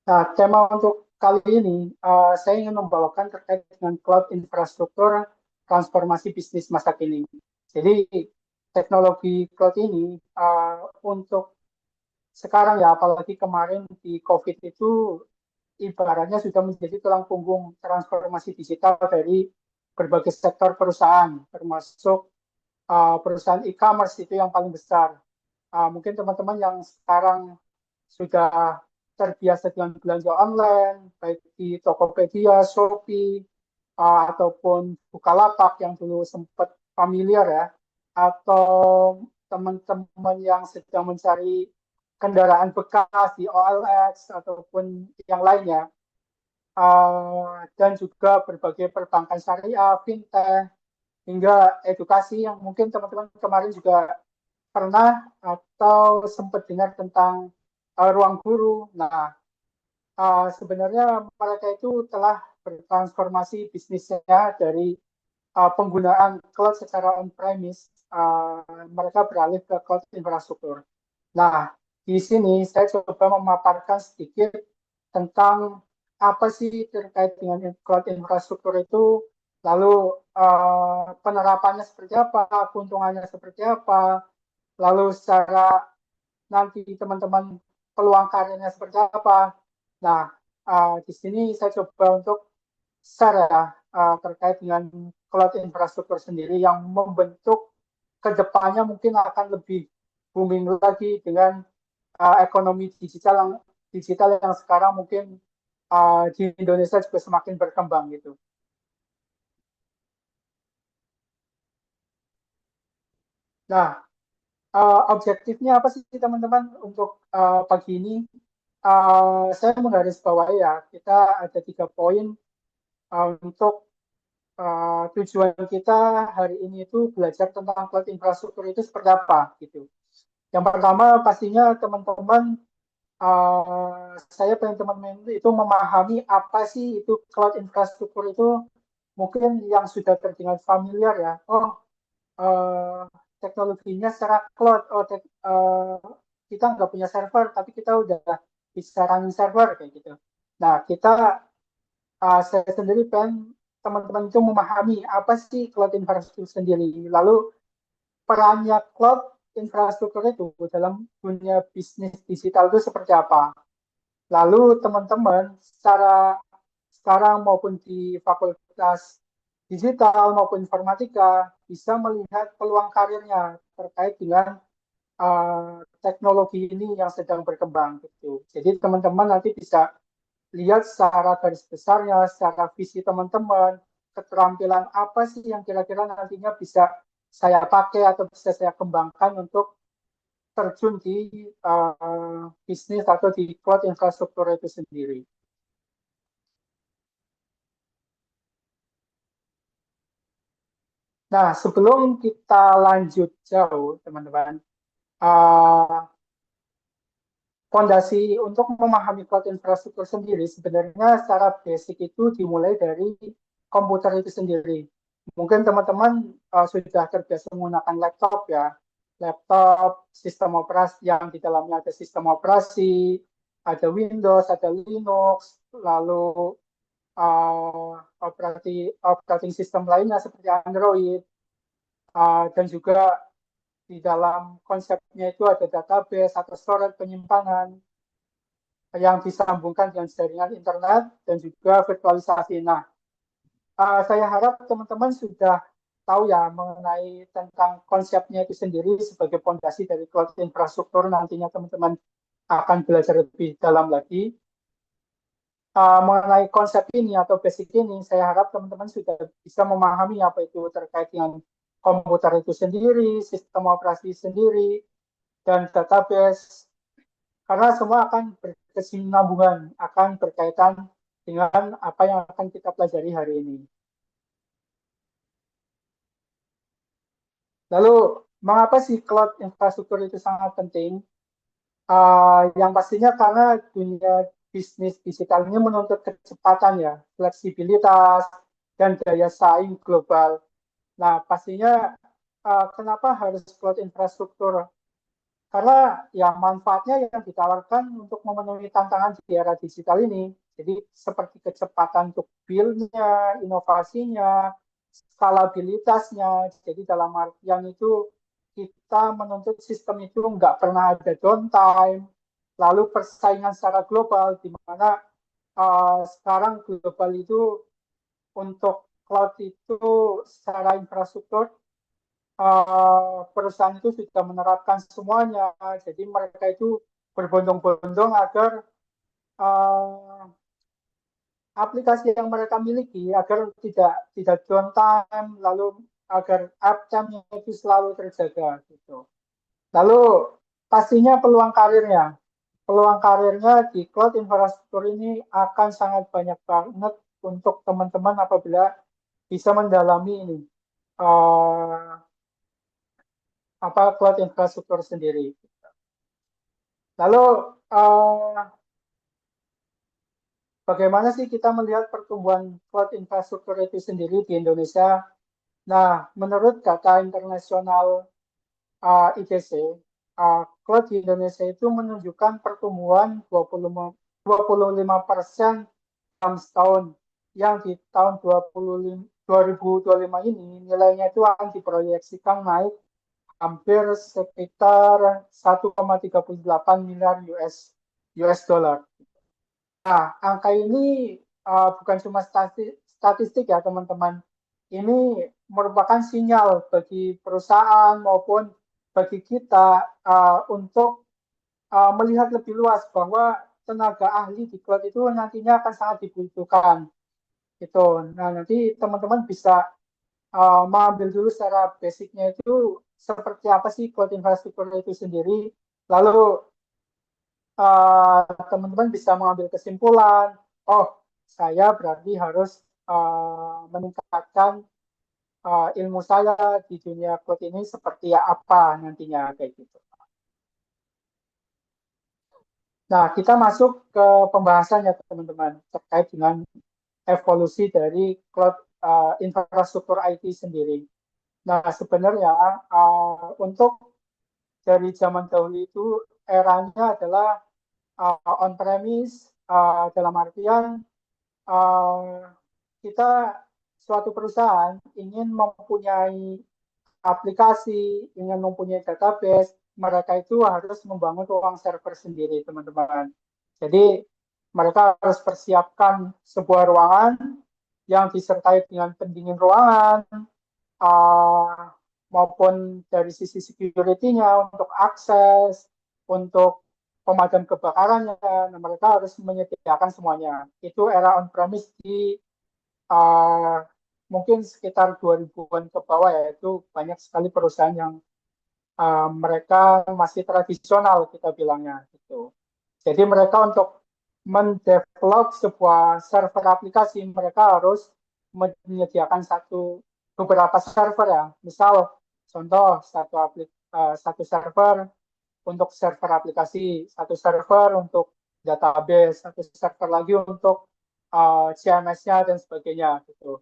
Nah, tema untuk kali ini saya ingin membawakan terkait dengan cloud infrastruktur transformasi bisnis masa kini. Jadi teknologi cloud ini untuk sekarang ya, apalagi kemarin di COVID itu ibaratnya sudah menjadi tulang punggung transformasi digital dari berbagai sektor perusahaan, termasuk perusahaan e-commerce itu yang paling besar. Mungkin teman-teman yang sekarang sudah terbiasa dengan belanja online, baik di Tokopedia, Shopee, ataupun Bukalapak yang dulu sempat familiar ya, atau teman-teman yang sedang mencari kendaraan bekas di OLX ataupun yang lainnya, dan juga berbagai perbankan syariah, fintech, hingga edukasi yang mungkin teman-teman kemarin juga pernah atau sempat dengar tentang ruang guru. Nah, sebenarnya mereka itu telah bertransformasi bisnisnya dari penggunaan cloud secara on-premise, mereka beralih ke cloud infrastruktur. Nah, di sini saya coba memaparkan sedikit tentang apa sih terkait dengan cloud infrastruktur itu, lalu penerapannya seperti apa, keuntungannya seperti apa, lalu secara nanti teman-teman peluang karirnya seperti apa. Nah, di sini saya coba untuk share ya, terkait dengan cloud infrastruktur sendiri yang membentuk kedepannya mungkin akan lebih booming lagi dengan ekonomi digital yang sekarang mungkin di Indonesia juga semakin berkembang gitu. Nah, objektifnya apa sih teman-teman untuk pagi ini? Saya menggarisbawahi ya, kita ada 3 poin untuk tujuan kita hari ini itu belajar tentang cloud infrastruktur itu seperti apa gitu. Yang pertama pastinya teman-teman, saya pengen teman-teman itu memahami apa sih itu cloud infrastruktur itu, mungkin yang sudah terdengar familiar ya. Oh, teknologinya secara cloud, kita nggak punya server tapi kita udah bisa running server kayak gitu. Nah, saya sendiri pengen teman-teman itu memahami apa sih cloud infrastruktur sendiri, lalu perannya cloud infrastruktur itu dalam dunia bisnis digital itu seperti apa. Lalu teman-teman secara sekarang maupun di fakultas digital maupun informatika bisa melihat peluang karirnya terkait dengan teknologi ini yang sedang berkembang gitu. Jadi teman-teman nanti bisa lihat secara garis besarnya, secara visi teman-teman, keterampilan apa sih yang kira-kira nantinya bisa saya pakai atau bisa saya kembangkan untuk terjun di bisnis atau di cloud infrastruktur itu sendiri. Nah, sebelum kita lanjut jauh, teman-teman, fondasi untuk memahami cloud infrastruktur sendiri sebenarnya secara basic itu dimulai dari komputer itu sendiri. Mungkin teman-teman sudah terbiasa menggunakan laptop ya, laptop sistem operasi yang di dalamnya ada sistem operasi, ada Windows, ada Linux, lalu operating system lainnya seperti Android, dan juga di dalam konsepnya itu ada database atau storage penyimpanan yang disambungkan dengan jaringan internet dan juga virtualisasi. Nah, saya harap teman-teman sudah tahu ya mengenai tentang konsepnya itu sendiri sebagai fondasi dari cloud infrastruktur. Nantinya teman-teman akan belajar lebih dalam lagi. Mengenai konsep ini atau basic ini, saya harap teman-teman sudah bisa memahami apa itu terkait dengan komputer itu sendiri, sistem operasi sendiri, dan database. Karena semua akan berkesinambungan, akan berkaitan dengan apa yang akan kita pelajari hari ini. Lalu, mengapa sih cloud infrastruktur itu sangat penting? Yang pastinya karena dunia bisnis digital ini menuntut kecepatan ya, fleksibilitas, dan daya saing global. Nah, pastinya kenapa harus cloud infrastruktur? Karena ya manfaatnya yang ditawarkan untuk memenuhi tantangan di era digital ini. Jadi seperti kecepatan untuk build-nya, inovasinya, skalabilitasnya. Jadi dalam artian itu kita menuntut sistem itu nggak pernah ada downtime, lalu persaingan secara global, di mana sekarang global itu untuk cloud itu secara infrastruktur perusahaan itu sudah menerapkan semuanya. Jadi mereka itu berbondong-bondong agar aplikasi yang mereka miliki agar tidak downtime, lalu agar uptime-nya itu selalu terjaga gitu. Lalu pastinya peluang karirnya di cloud infrastruktur ini akan sangat banyak banget untuk teman-teman apabila bisa mendalami ini cloud infrastruktur sendiri. Lalu bagaimana sih kita melihat pertumbuhan cloud infrastruktur itu sendiri di Indonesia? Nah, menurut data internasional IDC, cloud di Indonesia itu menunjukkan pertumbuhan 25% dalam setahun, yang di tahun 2025 ini nilainya itu akan diproyeksikan naik hampir sekitar 1,38 miliar US dollar. Nah, angka ini bukan cuma statistik ya teman-teman. Ini merupakan sinyal bagi perusahaan maupun bagi kita untuk melihat lebih luas bahwa tenaga ahli di cloud itu nantinya akan sangat dibutuhkan. Gitu. Nah, nanti teman-teman bisa mengambil dulu secara basicnya itu seperti apa sih cloud infrastruktur itu sendiri. Lalu teman-teman bisa mengambil kesimpulan, oh saya berarti harus meningkatkan ilmu saya di dunia cloud ini seperti apa nantinya kayak gitu. Nah, kita masuk ke pembahasannya teman-teman terkait dengan evolusi dari cloud infrastruktur IT sendiri. Nah, sebenarnya untuk dari zaman dahulu itu eranya adalah on-premise, dalam artian kita suatu perusahaan ingin mempunyai aplikasi, ingin mempunyai database, mereka itu harus membangun ruang server sendiri, teman-teman. Jadi mereka harus persiapkan sebuah ruangan yang disertai dengan pendingin ruangan, maupun dari sisi security-nya untuk akses, untuk pemadam kebakarannya, nah, mereka harus menyediakan semuanya. Itu era on-premise di mungkin sekitar 2000-an ke bawah ya, itu banyak sekali perusahaan yang mereka masih tradisional kita bilangnya gitu. Jadi mereka untuk mendevelop sebuah server aplikasi, mereka harus menyediakan beberapa server ya. Misal contoh satu server untuk server aplikasi, satu server untuk database, satu server lagi untuk CMS-nya dan sebagainya gitu.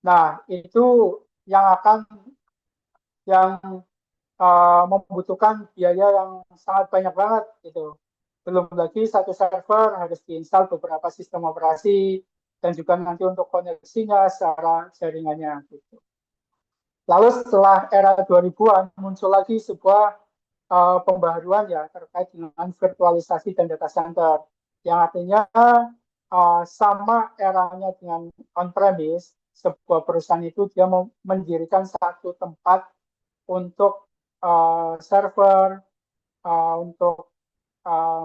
Nah, itu yang membutuhkan biaya yang sangat banyak banget gitu. Belum lagi satu server harus diinstal beberapa sistem operasi dan juga nanti untuk koneksinya secara jaringannya gitu. Lalu setelah era 2000-an muncul lagi sebuah pembaharuan ya terkait dengan virtualisasi dan data center, yang artinya sama eranya dengan on-premise, sebuah perusahaan itu dia mendirikan satu tempat untuk server, untuk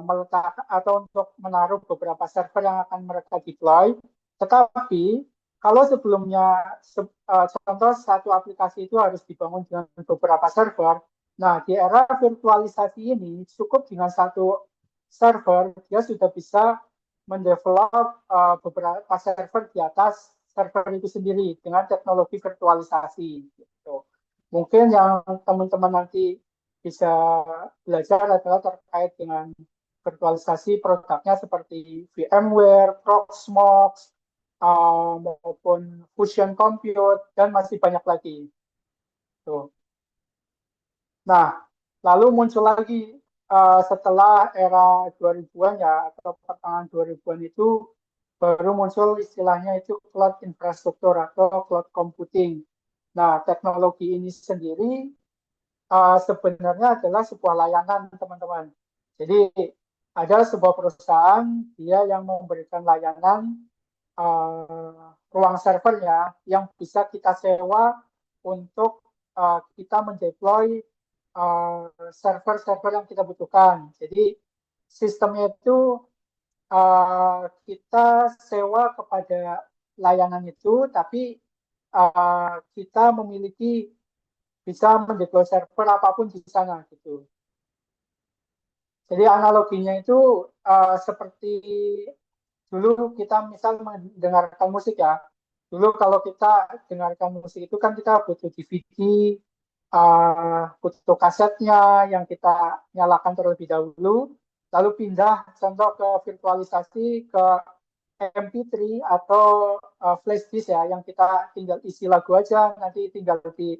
meletak atau untuk menaruh beberapa server yang akan mereka deploy. Tetapi kalau sebelumnya contoh satu aplikasi itu harus dibangun dengan beberapa server, nah di era virtualisasi ini cukup dengan satu server dia sudah bisa mendevelop beberapa server di atas server itu sendiri dengan teknologi virtualisasi gitu. Mungkin yang teman-teman nanti bisa belajar adalah terkait dengan virtualisasi produknya seperti VMware, Proxmox, maupun Fusion Compute, dan masih banyak lagi. Tuh. Nah, lalu muncul lagi setelah era 2000-an ya, atau pertengahan 2000-an itu baru muncul istilahnya itu cloud infrastruktur atau cloud computing. Nah, teknologi ini sendiri sebenarnya adalah sebuah layanan, teman-teman. Jadi ada sebuah perusahaan dia yang memberikan layanan ruang servernya yang bisa kita sewa untuk kita mendeploy server-server yang kita butuhkan. Jadi sistemnya itu kita sewa kepada layanan itu, tapi kita memiliki bisa mendeploy server apapun di sana gitu. Jadi analoginya itu seperti dulu kita misal mendengarkan musik ya. Dulu kalau kita dengarkan musik itu kan kita butuh DVD, butuh kasetnya yang kita nyalakan terlebih dahulu, lalu pindah contoh ke virtualisasi ke MP3 atau flash disk ya, yang kita tinggal isi lagu aja, nanti tinggal di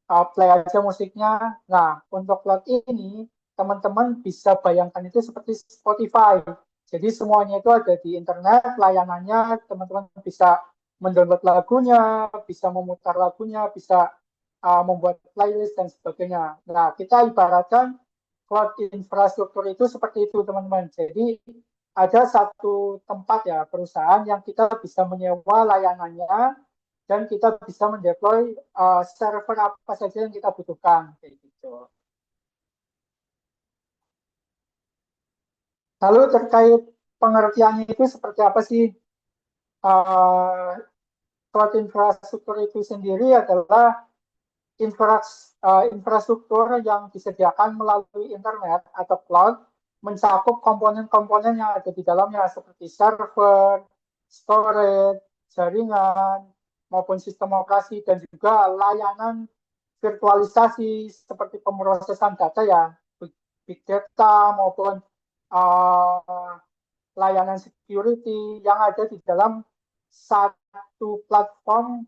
play aja musiknya. Nah, untuk cloud ini teman-teman bisa bayangkan itu seperti Spotify. Jadi semuanya itu ada di internet, layanannya teman-teman bisa mendownload lagunya, bisa memutar lagunya, bisa membuat playlist dan sebagainya. Nah, kita ibaratkan cloud infrastruktur itu seperti itu, teman-teman. Jadi ada satu tempat ya, perusahaan yang kita bisa menyewa layanannya dan kita bisa mendeploy server apa saja yang kita butuhkan, kayak gitu. Lalu terkait pengertiannya itu seperti apa sih? Cloud infrastruktur itu sendiri adalah infrastruktur yang disediakan melalui internet atau cloud, mencakup komponen-komponen yang ada di dalamnya seperti server, storage, jaringan, maupun sistem operasi, dan juga layanan virtualisasi seperti pemrosesan data ya, big data maupun layanan security yang ada di dalam satu platform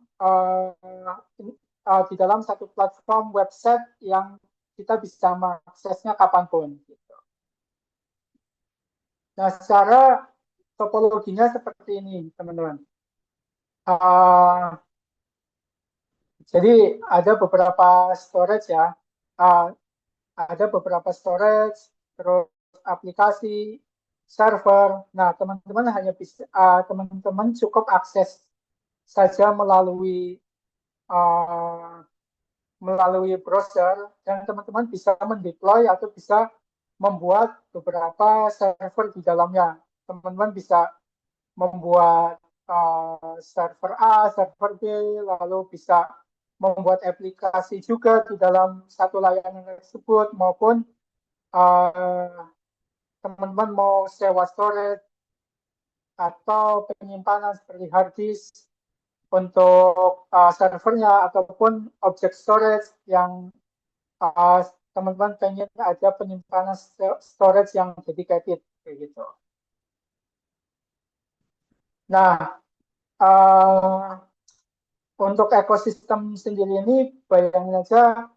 di dalam satu platform website yang kita bisa mengaksesnya kapanpun. Gitu. Nah, secara topologinya seperti ini, teman-teman. Jadi ada beberapa storage ya, ada beberapa storage, terus aplikasi, server. Nah, teman-teman hanya bisa, teman-teman cukup akses saja melalui browser, dan teman-teman bisa mendeploy atau bisa membuat beberapa server di dalamnya. Teman-teman bisa membuat server A, server B, lalu bisa membuat aplikasi juga di dalam satu layanan tersebut, maupun teman-teman mau sewa storage atau penyimpanan seperti hard disk untuk servernya, ataupun object storage yang teman-teman pengen ada penyimpanan storage yang dedicated kayak gitu. Nah, untuk ekosistem sendiri ini bayangin aja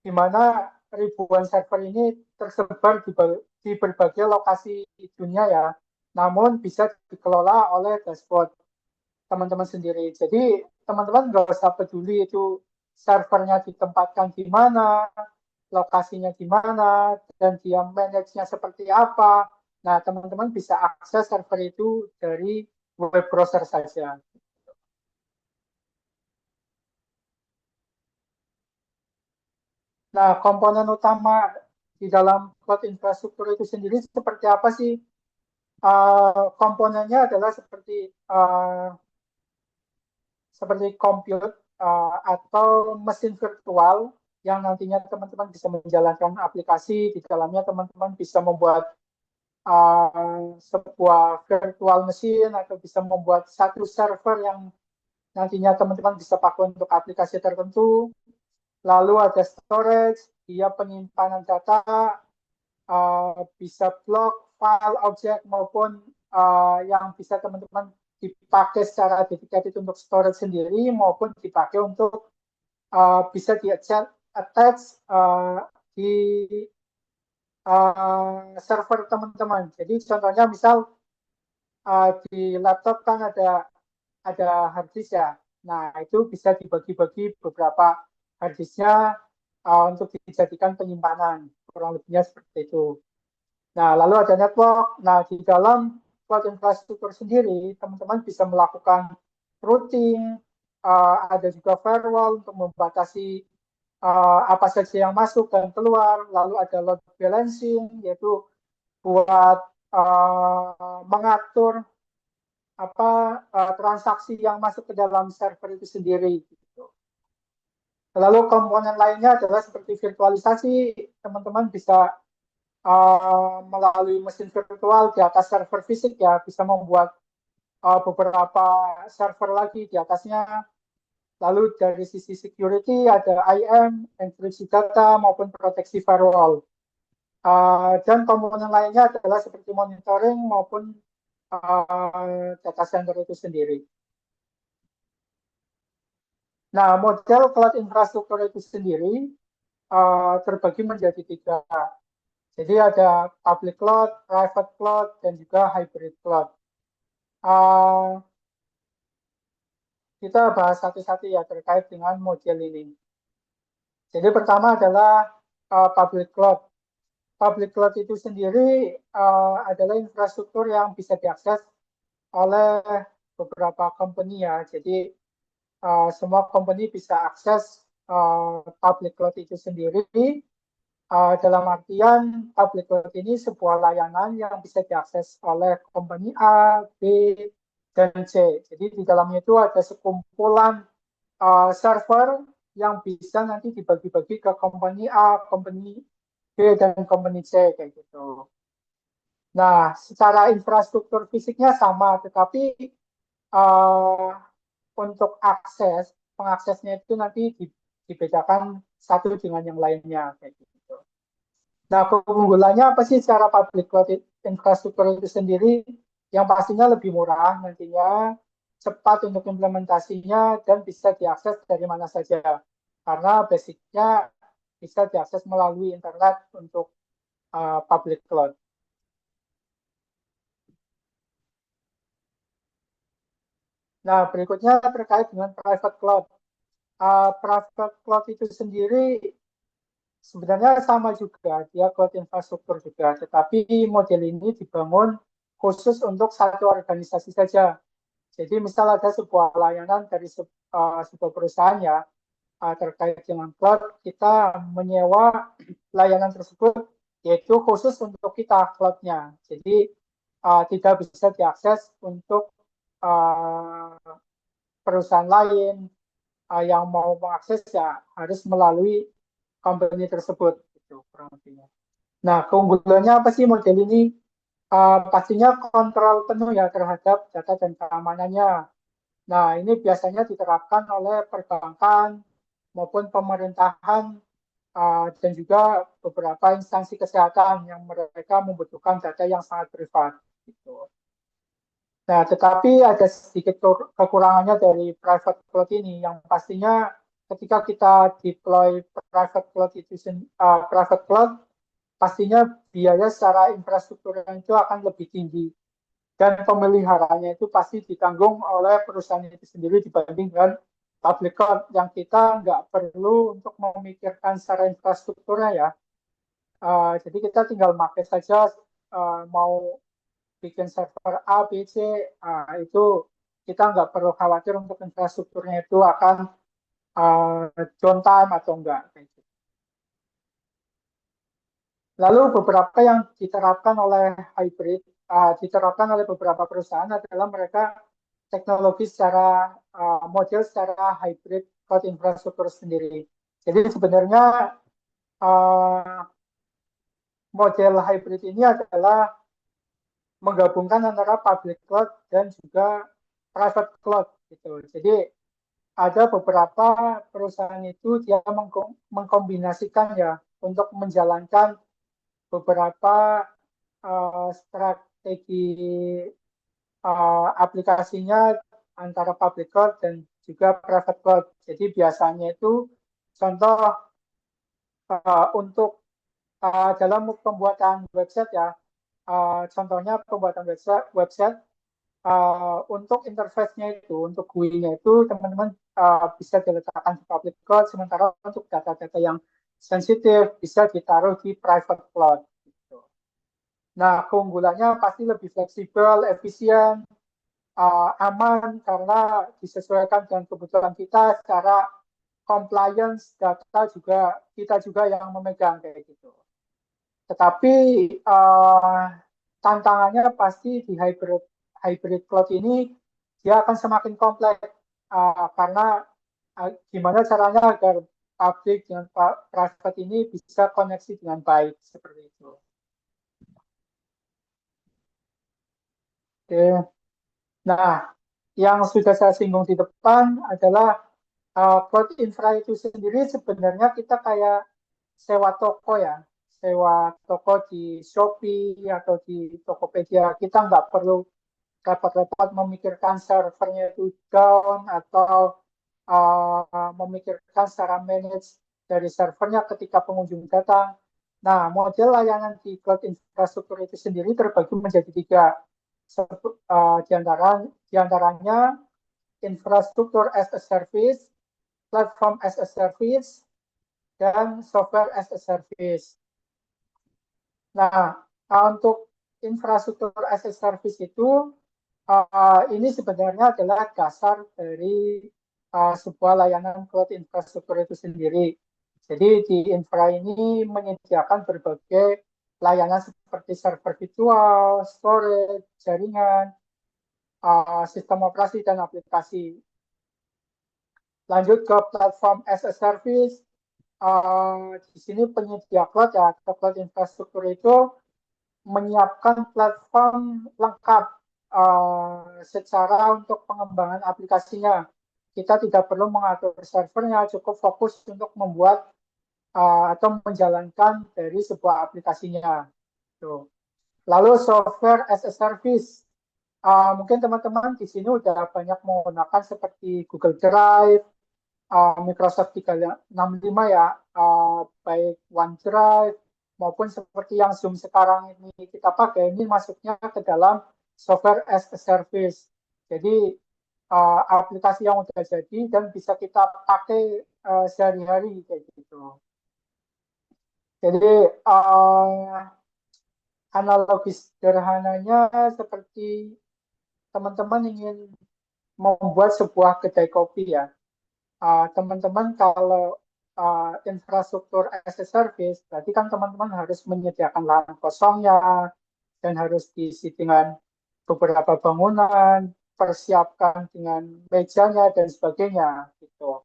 di mana ribuan server ini tersebar di berbagai lokasi dunia ya, namun bisa dikelola oleh dashboard teman-teman sendiri. Jadi teman-teman nggak usah peduli itu servernya ditempatkan di mana, lokasinya di mana, dan dia manage-nya seperti apa. Nah, teman-teman bisa akses server itu dari web browser saja. Nah, komponen utama di dalam cloud infrastruktur itu sendiri seperti apa sih? Komponennya adalah seperti compute atau mesin virtual yang nantinya teman-teman bisa menjalankan aplikasi di dalamnya. Teman-teman bisa membuat sebuah virtual mesin atau bisa membuat satu server yang nantinya teman-teman bisa pakai untuk aplikasi tertentu. Lalu ada storage, dia penyimpanan data, bisa blok, file, objek, maupun yang bisa teman-teman dipakai secara dedicated untuk storage sendiri, maupun dipakai untuk bisa di-attach di server teman-teman. Jadi contohnya misal di laptop kan ada hard disk ya. Nah, itu bisa dibagi-bagi beberapa hard disknya untuk dijadikan penyimpanan. kurang lebihnya seperti itu. Nah, lalu ada network. Nah, di dalam cloud infrastruktur sendiri, teman-teman bisa melakukan routing, ada juga firewall untuk membatasi apa saja yang masuk dan keluar. Lalu ada load balancing, yaitu buat mengatur transaksi yang masuk ke dalam server itu sendiri. Gitu. Lalu komponen lainnya adalah seperti virtualisasi, teman-teman bisa melalui mesin virtual di atas server fisik ya, bisa membuat beberapa server lagi di atasnya. Lalu dari sisi security ada IAM, enkripsi data maupun proteksi firewall. Dan komponen lainnya adalah seperti monitoring maupun data center itu sendiri. Nah, model cloud infrastruktur itu sendiri terbagi menjadi 3. Jadi ada public cloud, private cloud, dan juga hybrid cloud. Kita bahas satu-satu ya terkait dengan model ini. Jadi pertama adalah public cloud. Public cloud itu sendiri adalah infrastruktur yang bisa diakses oleh beberapa company ya. Jadi semua company bisa akses public cloud itu sendiri. Dalam artian public cloud ini sebuah layanan yang bisa diakses oleh company A, B, dan C. Jadi di dalamnya itu ada sekumpulan server yang bisa nanti dibagi-bagi ke company A, company B, dan company C kayak gitu. Nah, secara infrastruktur fisiknya sama, tetapi untuk pengaksesnya itu nanti dibedakan satu dengan yang lainnya kayak gitu. Nah, keunggulannya apa sih secara public cloud infrastruktur itu sendiri? Yang pastinya lebih murah nantinya, cepat untuk implementasinya, dan bisa diakses dari mana saja. Karena basicnya bisa diakses melalui internet untuk public cloud. Nah, berikutnya terkait dengan private cloud. Private cloud itu sendiri sebenarnya sama juga, dia cloud infrastruktur juga, tetapi model ini dibangun khusus untuk satu organisasi saja. Jadi misal ada sebuah layanan dari sebuah perusahaan ya, terkait dengan cloud, kita menyewa layanan tersebut, yaitu khusus untuk kita cloud-nya. Jadi tidak bisa diakses untuk perusahaan lain yang mau mengakses ya harus melalui company tersebut. Gitu, kurang lebihnya. Nah, keunggulannya apa sih model ini? Pastinya kontrol penuh ya terhadap data dan keamanannya. Nah, ini biasanya diterapkan oleh perbankan maupun pemerintahan dan juga beberapa instansi kesehatan yang mereka membutuhkan data yang sangat privat. Gitu. Nah, tetapi ada sedikit kekurangannya dari private cloud ini, yang pastinya ketika kita deploy private cloud, pastinya biaya secara infrastruktur itu akan lebih tinggi. Dan pemeliharaannya itu pasti ditanggung oleh perusahaan itu sendiri dibanding dengan public cloud yang kita nggak perlu untuk memikirkan secara infrastrukturnya ya. Jadi kita tinggal pakai saja mau bikin server A, B, C, itu kita nggak perlu khawatir untuk infrastrukturnya itu akan downtime atau enggak. Lalu beberapa yang diterapkan oleh hybrid, diterapkan oleh beberapa perusahaan adalah mereka teknologi secara model secara hybrid cloud infrastruktur sendiri. Jadi sebenarnya model hybrid ini adalah menggabungkan antara public cloud dan juga private cloud gitu. Jadi ada beberapa perusahaan itu dia mengkombinasikan ya untuk menjalankan beberapa strategi aplikasinya antara public cloud dan juga private cloud. Jadi biasanya itu contoh untuk dalam pembuatan website ya, contohnya pembuatan website untuk interface-nya itu, untuk GUI-nya itu teman-teman bisa diletakkan di public cloud, sementara untuk data-data yang sensitif bisa ditaruh di private cloud. Gitu. Nah, keunggulannya pasti lebih fleksibel, efisien, aman karena disesuaikan dengan kebutuhan kita secara compliance data juga kita juga yang memegang kayak gitu. Tetapi tantangannya pasti di hybrid cloud ini dia akan semakin kompleks karena gimana caranya agar public dengan private ini bisa koneksi dengan baik seperti itu. Oke. Nah, yang sudah saya singgung di depan adalah cloud infra itu sendiri sebenarnya kita kayak sewa toko ya, sewa toko di Shopee atau di Tokopedia. Kita nggak perlu repot-repot memikirkan servernya itu down atau memikirkan secara manage dari servernya ketika pengunjung datang. Nah, model layanan di cloud infrastruktur itu sendiri terbagi menjadi tiga. Di antaranya infrastruktur as a service, platform as a service, dan software as a service. Nah, untuk infrastruktur as a service itu, ini sebenarnya adalah dasar dari sebuah layanan cloud infrastruktur itu sendiri. Jadi di infra ini menyediakan berbagai layanan seperti server virtual, storage, jaringan, sistem operasi, dan aplikasi. Lanjut ke platform as a service, di sini penyedia cloud ya, atau cloud infrastruktur itu menyiapkan platform lengkap secara untuk pengembangan aplikasinya. Kita tidak perlu mengatur servernya, cukup fokus untuk membuat atau menjalankan dari sebuah aplikasinya. Tuh. Lalu software as a service, mungkin teman-teman di sini udah banyak menggunakan seperti Google Drive, Microsoft 365 ya, baik OneDrive maupun seperti yang Zoom sekarang ini kita pakai, ini masuknya ke dalam software as a service. Jadi aplikasi yang udah jadi dan bisa kita pakai sehari-hari kayak gitu. Jadi analogi sederhananya seperti teman-teman ingin membuat sebuah kedai kopi ya. Teman-teman kalau infrastruktur as a service, berarti kan teman-teman harus menyediakan lahan kosongnya dan harus diisi dengan beberapa bangunan, persiapkan dengan mejanya dan sebagainya gitu.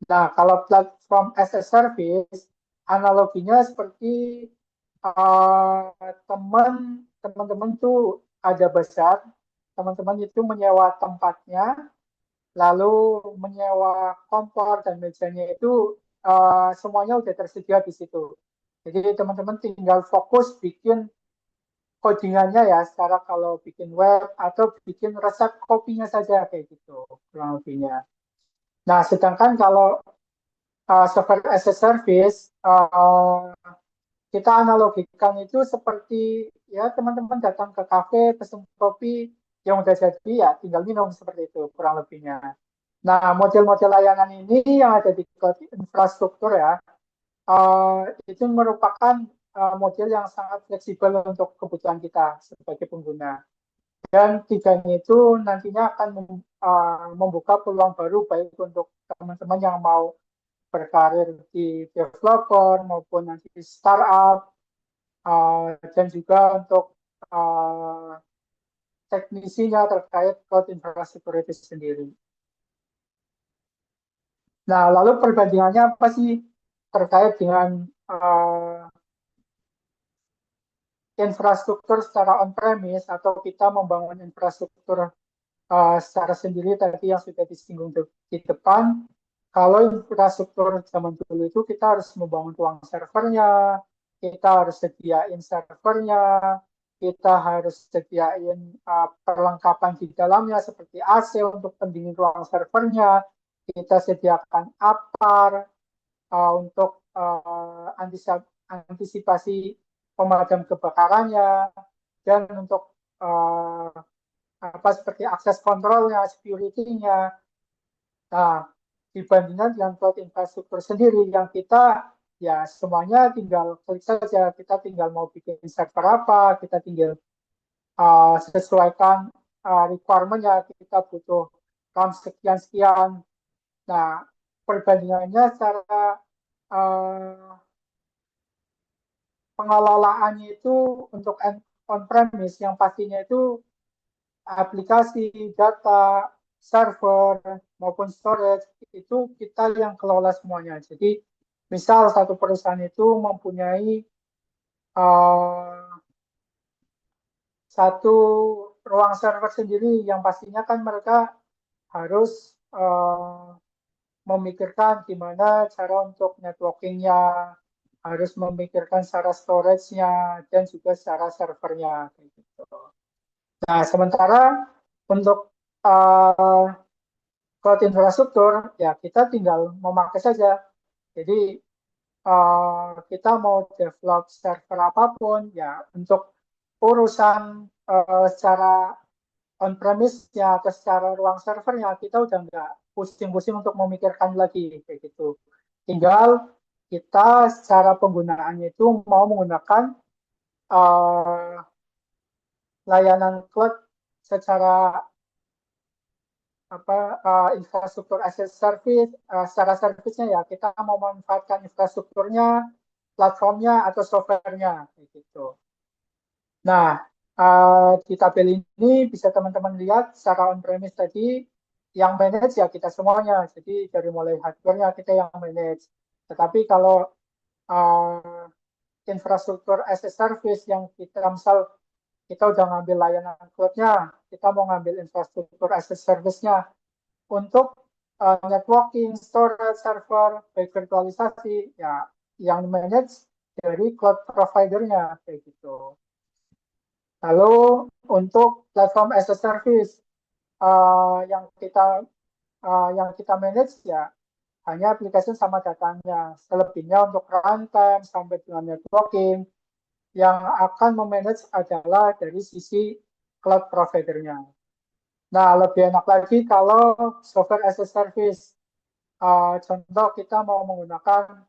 Nah, kalau platform as a service, analoginya seperti teman-teman tuh ada bazar, teman-teman itu menyewa tempatnya, lalu menyewa kompor dan mejanya itu semuanya udah tersedia di situ. Jadi teman-teman tinggal fokus bikin codingannya ya, secara kalau bikin web atau bikin resep kopinya saja kayak gitu kurang lebihnya. Nah, sedangkan kalau software as a service, kita analogikan itu seperti ya teman-teman datang ke kafe, pesen kopi yang udah jadi ya tinggal minum seperti itu kurang lebihnya. Nah, model-model layanan ini yang ada di cloud infrastruktur ya, itu merupakan model yang sangat fleksibel untuk kebutuhan kita sebagai pengguna. Dan tiganya itu nantinya akan membuka peluang baru baik untuk teman-teman yang mau berkarir di developer maupun nanti di startup, dan juga untuk teknisinya terkait cloud infrastruktur itu sendiri. Nah, lalu perbandingannya apa sih terkait dengan infrastruktur secara on-premise atau kita membangun infrastruktur secara sendiri tadi yang sudah disinggung di depan. Kalau infrastruktur zaman dulu itu kita harus membangun ruang servernya, kita harus sediain servernya, kita harus sediain perlengkapan di dalamnya seperti AC untuk pendingin ruang servernya, kita sediakan APAR untuk antisipasi pemadam kebakarannya, dan untuk seperti akses kontrolnya, security-nya. Nah, dibandingkan dengan cloud infrastruktur sendiri yang kita ya semuanya tinggal klik saja. Kita tinggal mau bikin server apa, kita tinggal sesuaikan requirement-nya, kita butuh RAM sekian-sekian. Nah, perbandingannya secara pengelolaannya itu untuk on-premise yang pastinya itu aplikasi, data, server, maupun storage, itu kita yang kelola semuanya. Jadi, misal satu perusahaan itu mempunyai satu ruang server sendiri, yang pastinya kan mereka harus memikirkan gimana cara untuk networking-nya, harus memikirkan secara storage-nya, dan juga secara servernya. Gitu. Nah, sementara untuk cloud infrastruktur, ya kita tinggal memakai saja. Jadi, kita mau develop server apapun, ya untuk urusan secara on-premise-nya atau secara ruang servernya, kita udah nggak pusing-pusing untuk memikirkan lagi, kayak gitu. Tinggal kita secara penggunaannya itu mau menggunakan layanan cloud secara infrastruktur as a service, secara service-nya ya kita mau memanfaatkan infrastrukturnya, platformnya atau software-nya, gitu. Nah, di tabel ini bisa teman-teman lihat secara on-premise tadi, yang manage ya kita semuanya. Jadi dari mulai hardware-nya kita yang manage. Tetapi kalau infrastruktur as a service yang kita misal kita udah ngambil layanan cloud-nya, kita mau ngambil infrastruktur as a service-nya untuk networking, storage, server, baik virtualisasi, ya yang manage dari cloud provider-nya, kayak gitu. Lalu untuk platform as a service yang kita manage ya hanya aplikasi sama datanya. Selebihnya untuk runtime sampai dengan networking yang akan memanage adalah dari sisi cloud provider-nya. Nah, lebih enak lagi kalau software as a service. Contoh kita mau menggunakan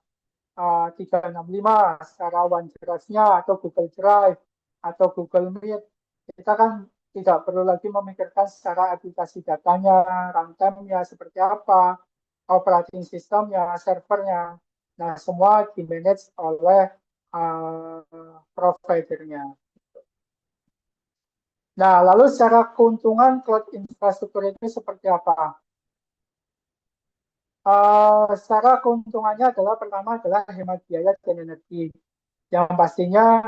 365 secara OneDrive-nya atau Google Drive atau Google Meet. Kita kan tidak perlu lagi memikirkan secara aplikasi datanya, runtime-nya seperti apa, operating system-nya, servernya. Nah, semua di-manage oleh provider-nya. Nah, lalu secara keuntungan cloud infrastruktur itu seperti apa? Secara keuntungannya adalah pertama adalah hemat biaya dan energi. Yang pastinya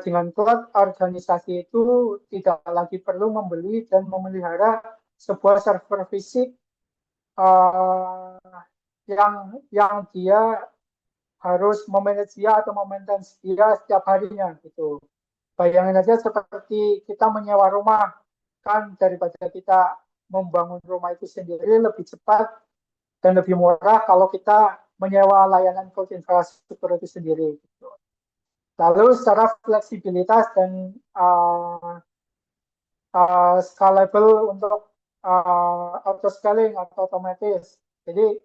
dengan cloud organisasi itu tidak lagi perlu membeli dan memelihara sebuah server fisik yang dia harus memanage dia atau memaintenance dia setiap harinya gitu. Bayangin aja seperti kita menyewa rumah, kan daripada kita membangun rumah itu sendiri lebih cepat dan lebih murah kalau kita menyewa layanan cloud infrastruktur itu sendiri. Gitu. Lalu secara fleksibilitas dan scalable untuk auto scaling atau otomatis. Jadi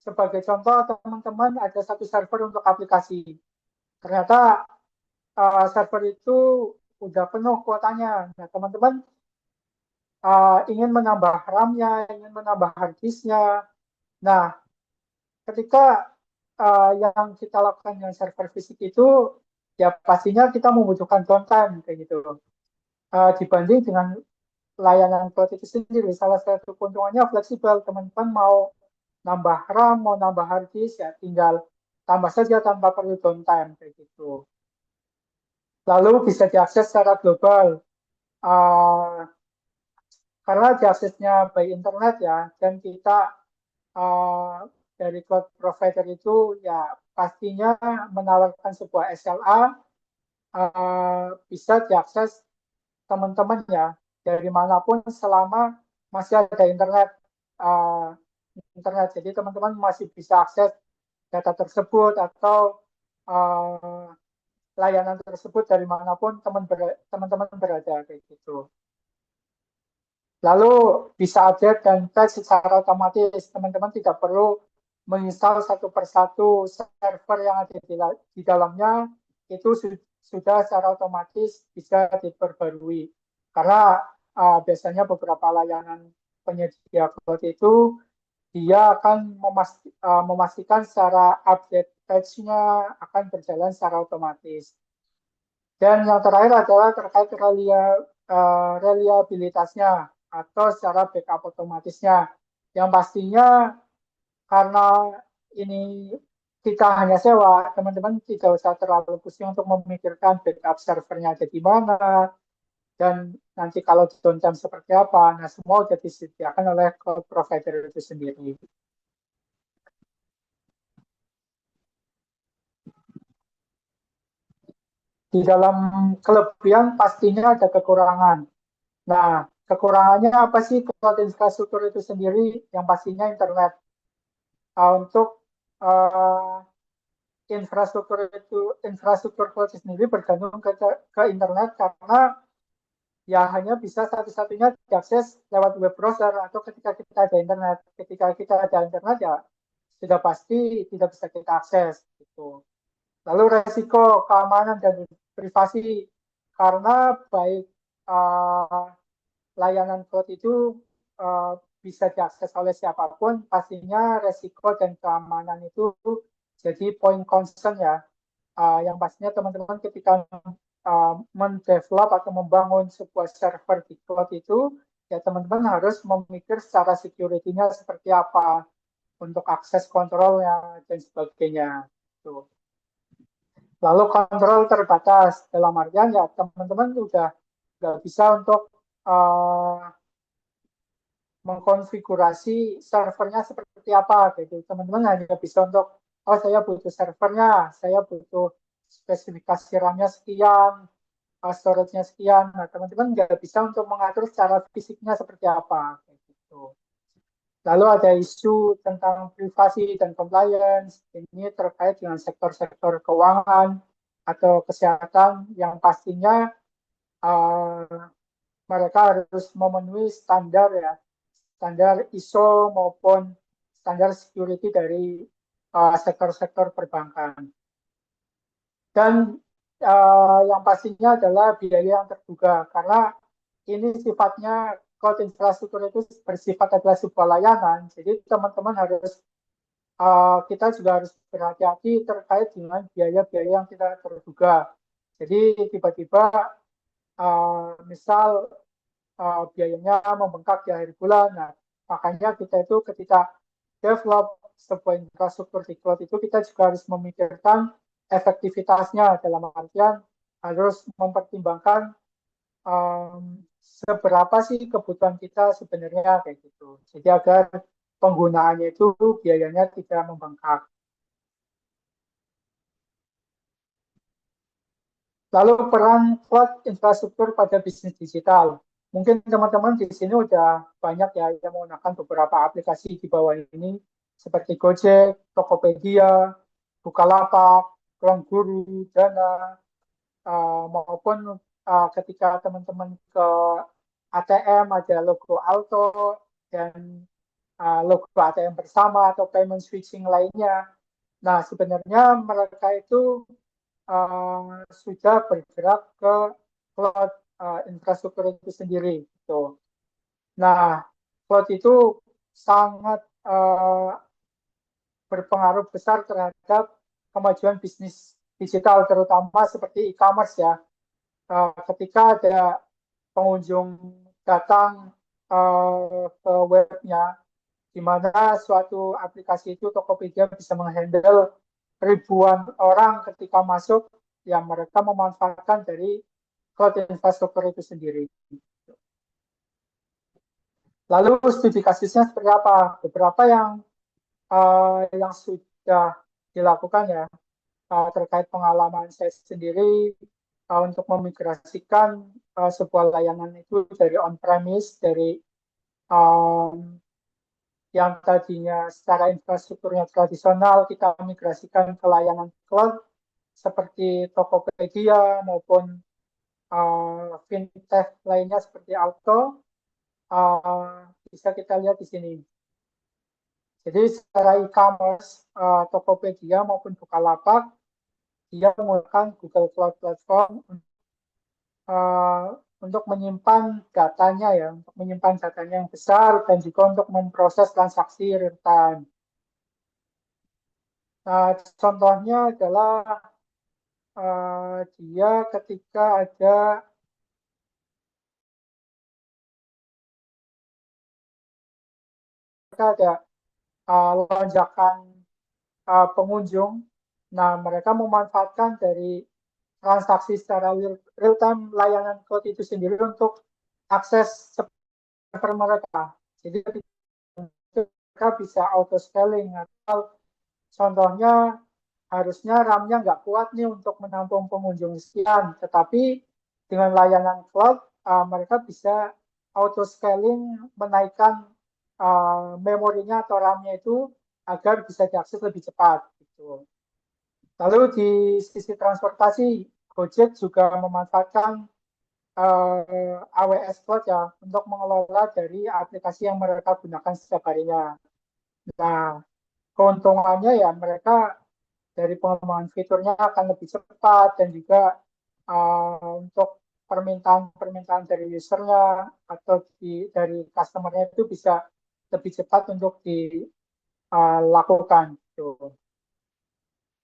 sebagai contoh teman-teman ada satu server untuk aplikasi. Ternyata server itu udah penuh kuotanya. Nah, teman-teman ingin menambah RAM-nya, ingin menambah hard disk-nya. Nah, ketika yang kita lakukan dengan server fisik itu, ya pastinya kita membutuhkan downtime kayak gitu. Dibanding dengan layanan cloud itu sendiri, salah satu keuntungannya fleksibel. Teman-teman mau nambah RAM, mau nambah hard disk, ya tinggal tambah saja tanpa perlu downtime kayak gitu. Lalu bisa diakses secara global. Karena diaksesnya by internet ya, dan kita dari cloud provider itu ya pastinya menawarkan sebuah SLA bisa diakses teman-teman ya dari manapun selama masih ada internet. Jadi teman-teman masih bisa akses data tersebut atau layanan tersebut dari manapun teman-teman berada kayak gitu. Lalu bisa update dan patch secara otomatis. Teman-teman tidak perlu menginstal satu persatu server yang ada di dalamnya itu sudah secara otomatis bisa diperbarui. Karena biasanya beberapa layanan penyedia cloud itu dia akan memastikan secara update patch-nya akan berjalan secara otomatis. Dan yang terakhir adalah terkait reliabilitasnya atau secara backup otomatisnya. Yang pastinya karena ini kita hanya sewa, teman-teman tidak usah terlalu pusing untuk memikirkan backup servernya ada di mana, dan nanti kalau downtime seperti apa. Nah, semua sudah disediakan oleh cloud provider itu sendiri. Di dalam kelebihan pastinya ada kekurangan. Nah, kekurangannya apa sih cloud infrastruktur itu sendiri? Yang pastinya internet. Untuk infrastruktur cloud sendiri bergantung ke internet karena ya hanya bisa satu-satunya diakses lewat web browser atau ketika kita ada internet. Ketika kita ada internet ya sudah pasti tidak bisa kita akses gitu. Lalu resiko keamanan dan privasi karena baik layanan cloud itu bisa diakses oleh siapapun, pastinya resiko dan keamanan itu jadi poin concern ya. Yang pastinya teman-teman ketika mendevelop atau membangun sebuah server di cloud itu, ya teman-teman harus memikir secara security-nya seperti apa untuk akses kontrolnya dan sebagainya. Tuh. Lalu kontrol terbatas dalam artian ya teman-teman sudah nggak bisa untuk mengkonfigurasi servernya seperti apa gitu. Teman-teman hanya bisa untuk saya butuh servernya, saya butuh spesifikasi RAM-nya sekian, storage-nya sekian. Nah, teman-teman nggak bisa untuk mengatur secara fisiknya seperti apa gitu. Lalu ada isu tentang privasi dan compliance. Ini terkait dengan sektor-sektor keuangan atau kesehatan yang pastinya mereka harus memenuhi standar ya, standar ISO maupun standar security dari sektor-sektor perbankan. Dan yang pastinya adalah biaya yang terduga karena ini sifatnya cloud infrastruktur itu bersifat adalah sebuah layanan. Jadi teman-teman harus kita juga harus berhati-hati terkait dengan biaya-biaya yang tidak terduga. Jadi tiba-tiba misal biayanya membengkak di akhir bulan. Nah, makanya kita itu ketika develop sebuah infrastruktur di cloud itu kita juga harus memikirkan efektivitasnya dalam artian harus mempertimbangkan seberapa sih kebutuhan kita sebenarnya kayak gitu. Jadi agar penggunaannya itu biayanya tidak membengkak. Lalu peran cloud infrastruktur pada bisnis digital. Mungkin teman-teman di sini udah banyak ya yang menggunakan beberapa aplikasi di bawah ini seperti Gojek, Tokopedia, Bukalapak, Ruang Guru, Dana, maupun ketika teman-teman ke ATM ada logo Alto dan logo ATM bersama atau payment switching lainnya. Nah, sebenarnya mereka itu sudah bergerak ke cloud infrastruktur itu sendiri. Gitu. Nah, cloud itu sangat berpengaruh besar terhadap kemajuan bisnis digital, terutama seperti e-commerce ya. Ketika ada pengunjung datang ke webnya, di mana suatu aplikasi itu Tokopedia bisa menghandle ribuan orang ketika masuk, yang mereka memanfaatkan dari cloud infrastruktur itu sendiri. Lalu studi kasusnya seperti apa? Beberapa yang sudah dilakukan ya terkait pengalaman saya sendiri untuk memigrasikan sebuah layanan itu dari on-premise, dari yang tadinya secara infrastrukturnya tradisional kita migrasikan ke layanan cloud seperti Tokopedia maupun fintech lainnya seperti Alto. Bisa kita lihat di sini. Jadi secara e-commerce, Tokopedia maupun Bukalapak, dia menggunakan Google Cloud Platform untuk menyimpan datanya ya, untuk menyimpan datanya yang besar dan juga untuk memproses transaksi real time. Nah, contohnya adalah dia ketika ada lonjakan pengunjung, nah mereka memanfaatkan dari transaksi secara real time layanan cloud itu sendiri untuk akses server mereka. Jadi mereka bisa auto scaling atau contohnya harusnya RAM-nya nggak kuat nih untuk menampung pengunjung sekian, tetapi dengan layanan cloud mereka bisa auto scaling menaikkan memorinya atau RAM-nya itu agar bisa diakses lebih cepat. Gitu. Lalu di sisi transportasi, Gojek juga memanfaatkan AWS Cloud ya untuk mengelola dari aplikasi yang mereka gunakan setiap harinya. Nah, keuntungannya ya mereka dari pengembangan fiturnya akan lebih cepat dan juga untuk permintaan dari usernya atau dari customernya itu bisa lebih cepat untuk dilakukan. Gitu.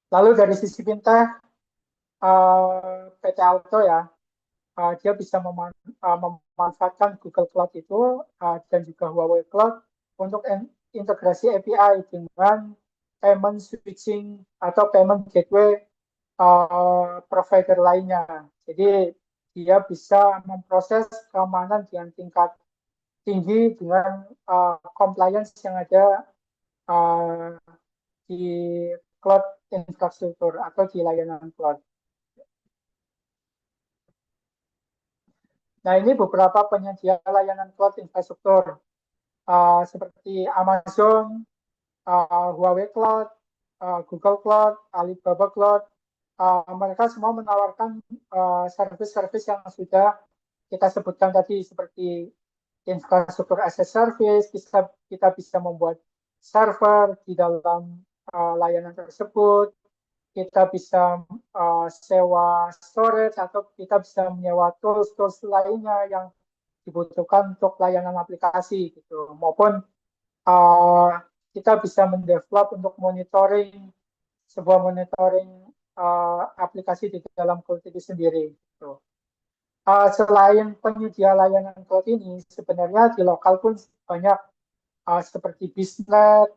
Lalu dari sisi fintech, PT Alto ya, dia bisa memanfaatkan Google Cloud itu dan juga Huawei Cloud untuk integrasi API dengan payment switching atau payment gateway provider lainnya. Jadi dia bisa memproses keamanan dengan tingkat tinggi dengan compliance yang ada di cloud infrastruktur atau di layanan cloud. Nah, ini beberapa penyedia layanan cloud infrastruktur seperti Amazon, Huawei Cloud, Google Cloud, Alibaba Cloud. Mereka semua menawarkan service-service yang sudah kita sebutkan tadi seperti infrastruktur as a service, kita bisa membuat server di dalam layanan tersebut, kita bisa sewa storage atau kita bisa menyewa tools lainnya yang dibutuhkan untuk layanan aplikasi gitu, maupun kita bisa mendevelop untuk sebuah monitoring aplikasi di dalam cloud itu sendiri. Gitu. Selain penyedia layanan cloud ini, sebenarnya di lokal pun banyak seperti Biznet,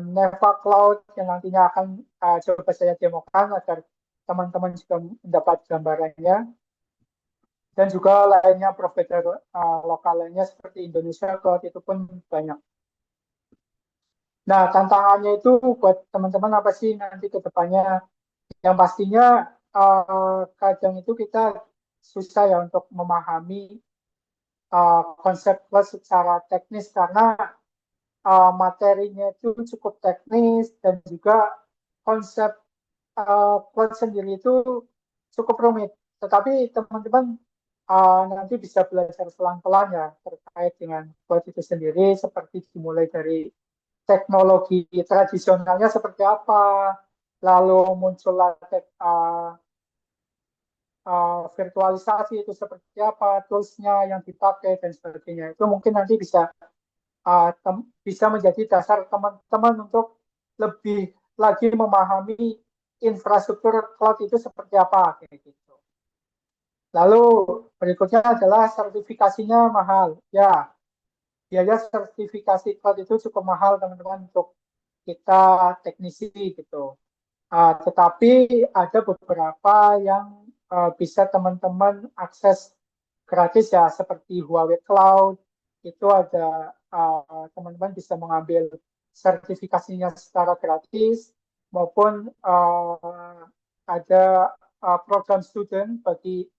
Neva Cloud yang nantinya akan coba saya demokan agar teman-teman juga mendapat gambarannya. Dan juga lainnya provider lokal lainnya seperti Indonesia Cloud itu pun banyak. Nah, tantangannya itu buat teman-teman apa sih nanti ke depannya? Yang pastinya kadang itu kita susah ya untuk memahami konsep cloud secara teknis karena materinya itu cukup teknis dan juga konsep cloud sendiri itu cukup rumit. Tetapi teman-teman nanti bisa belajar pelan-pelan ya terkait dengan cloud itu sendiri, seperti dimulai dari teknologi tradisionalnya seperti apa, lalu muncullah virtualisasi itu seperti apa, toolsnya yang dipakai dan sebagainya. Itu mungkin nanti bisa menjadi dasar teman-teman untuk lebih lagi memahami infrastruktur cloud itu seperti apa kayak gitu. Lalu berikutnya adalah sertifikasinya mahal. Ya, biaya sertifikasi cloud itu cukup mahal teman-teman untuk kita teknisi gitu. Tetapi ada beberapa yang bisa teman-teman akses gratis ya, seperti Huawei Cloud. Itu ada teman-teman bisa mengambil sertifikasinya secara gratis, maupun ada program student bagi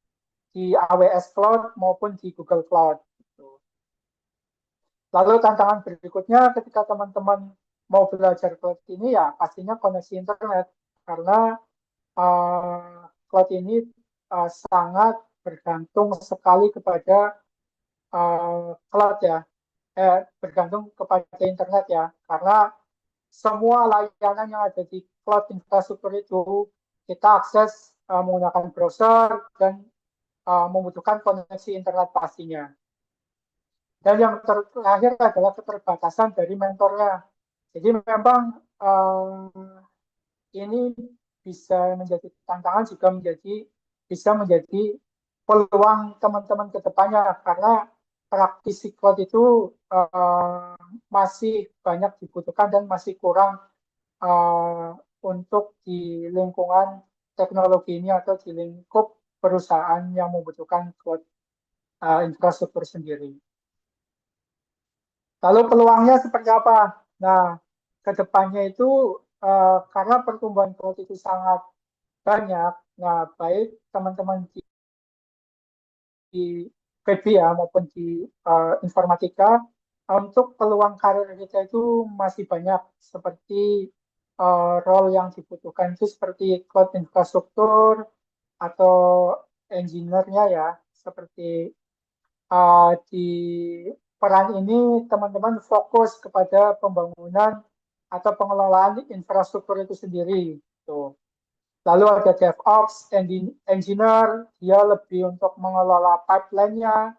di AWS Cloud maupun di Google Cloud. Lalu tantangan berikutnya ketika teman-teman mau belajar cloud ini ya pastinya koneksi internet, karena cloud ini sangat bergantung sekali kepada cloud ya, bergantung kepada internet ya, karena semua layanan yang ada di cloud infrastruktur itu kita akses menggunakan browser dan membutuhkan koneksi internet pastinya. Dan yang terakhir adalah keterbatasan dari mentornya. Jadi memang ini bisa menjadi tantangan juga bisa menjadi peluang teman-teman ke depannya karena praktisi cloud itu masih banyak dibutuhkan dan masih kurang untuk di lingkungan teknologi ini atau di lingkup perusahaan yang membutuhkan cloud infrastruktur sendiri. Lalu peluangnya seperti apa? Nah, ke depannya itu karena pertumbuhan cloud itu sangat banyak, nah baik teman-teman di PB ya maupun di informatika, untuk peluang karir kita itu masih banyak seperti role yang dibutuhkan itu seperti cloud infrastruktur atau engineer-nya ya, seperti di peran ini teman-teman fokus kepada pembangunan atau pengelolaan infrastruktur itu sendiri. Tuh. Lalu ada DevOps, engineer, dia lebih untuk mengelola pipeline-nya,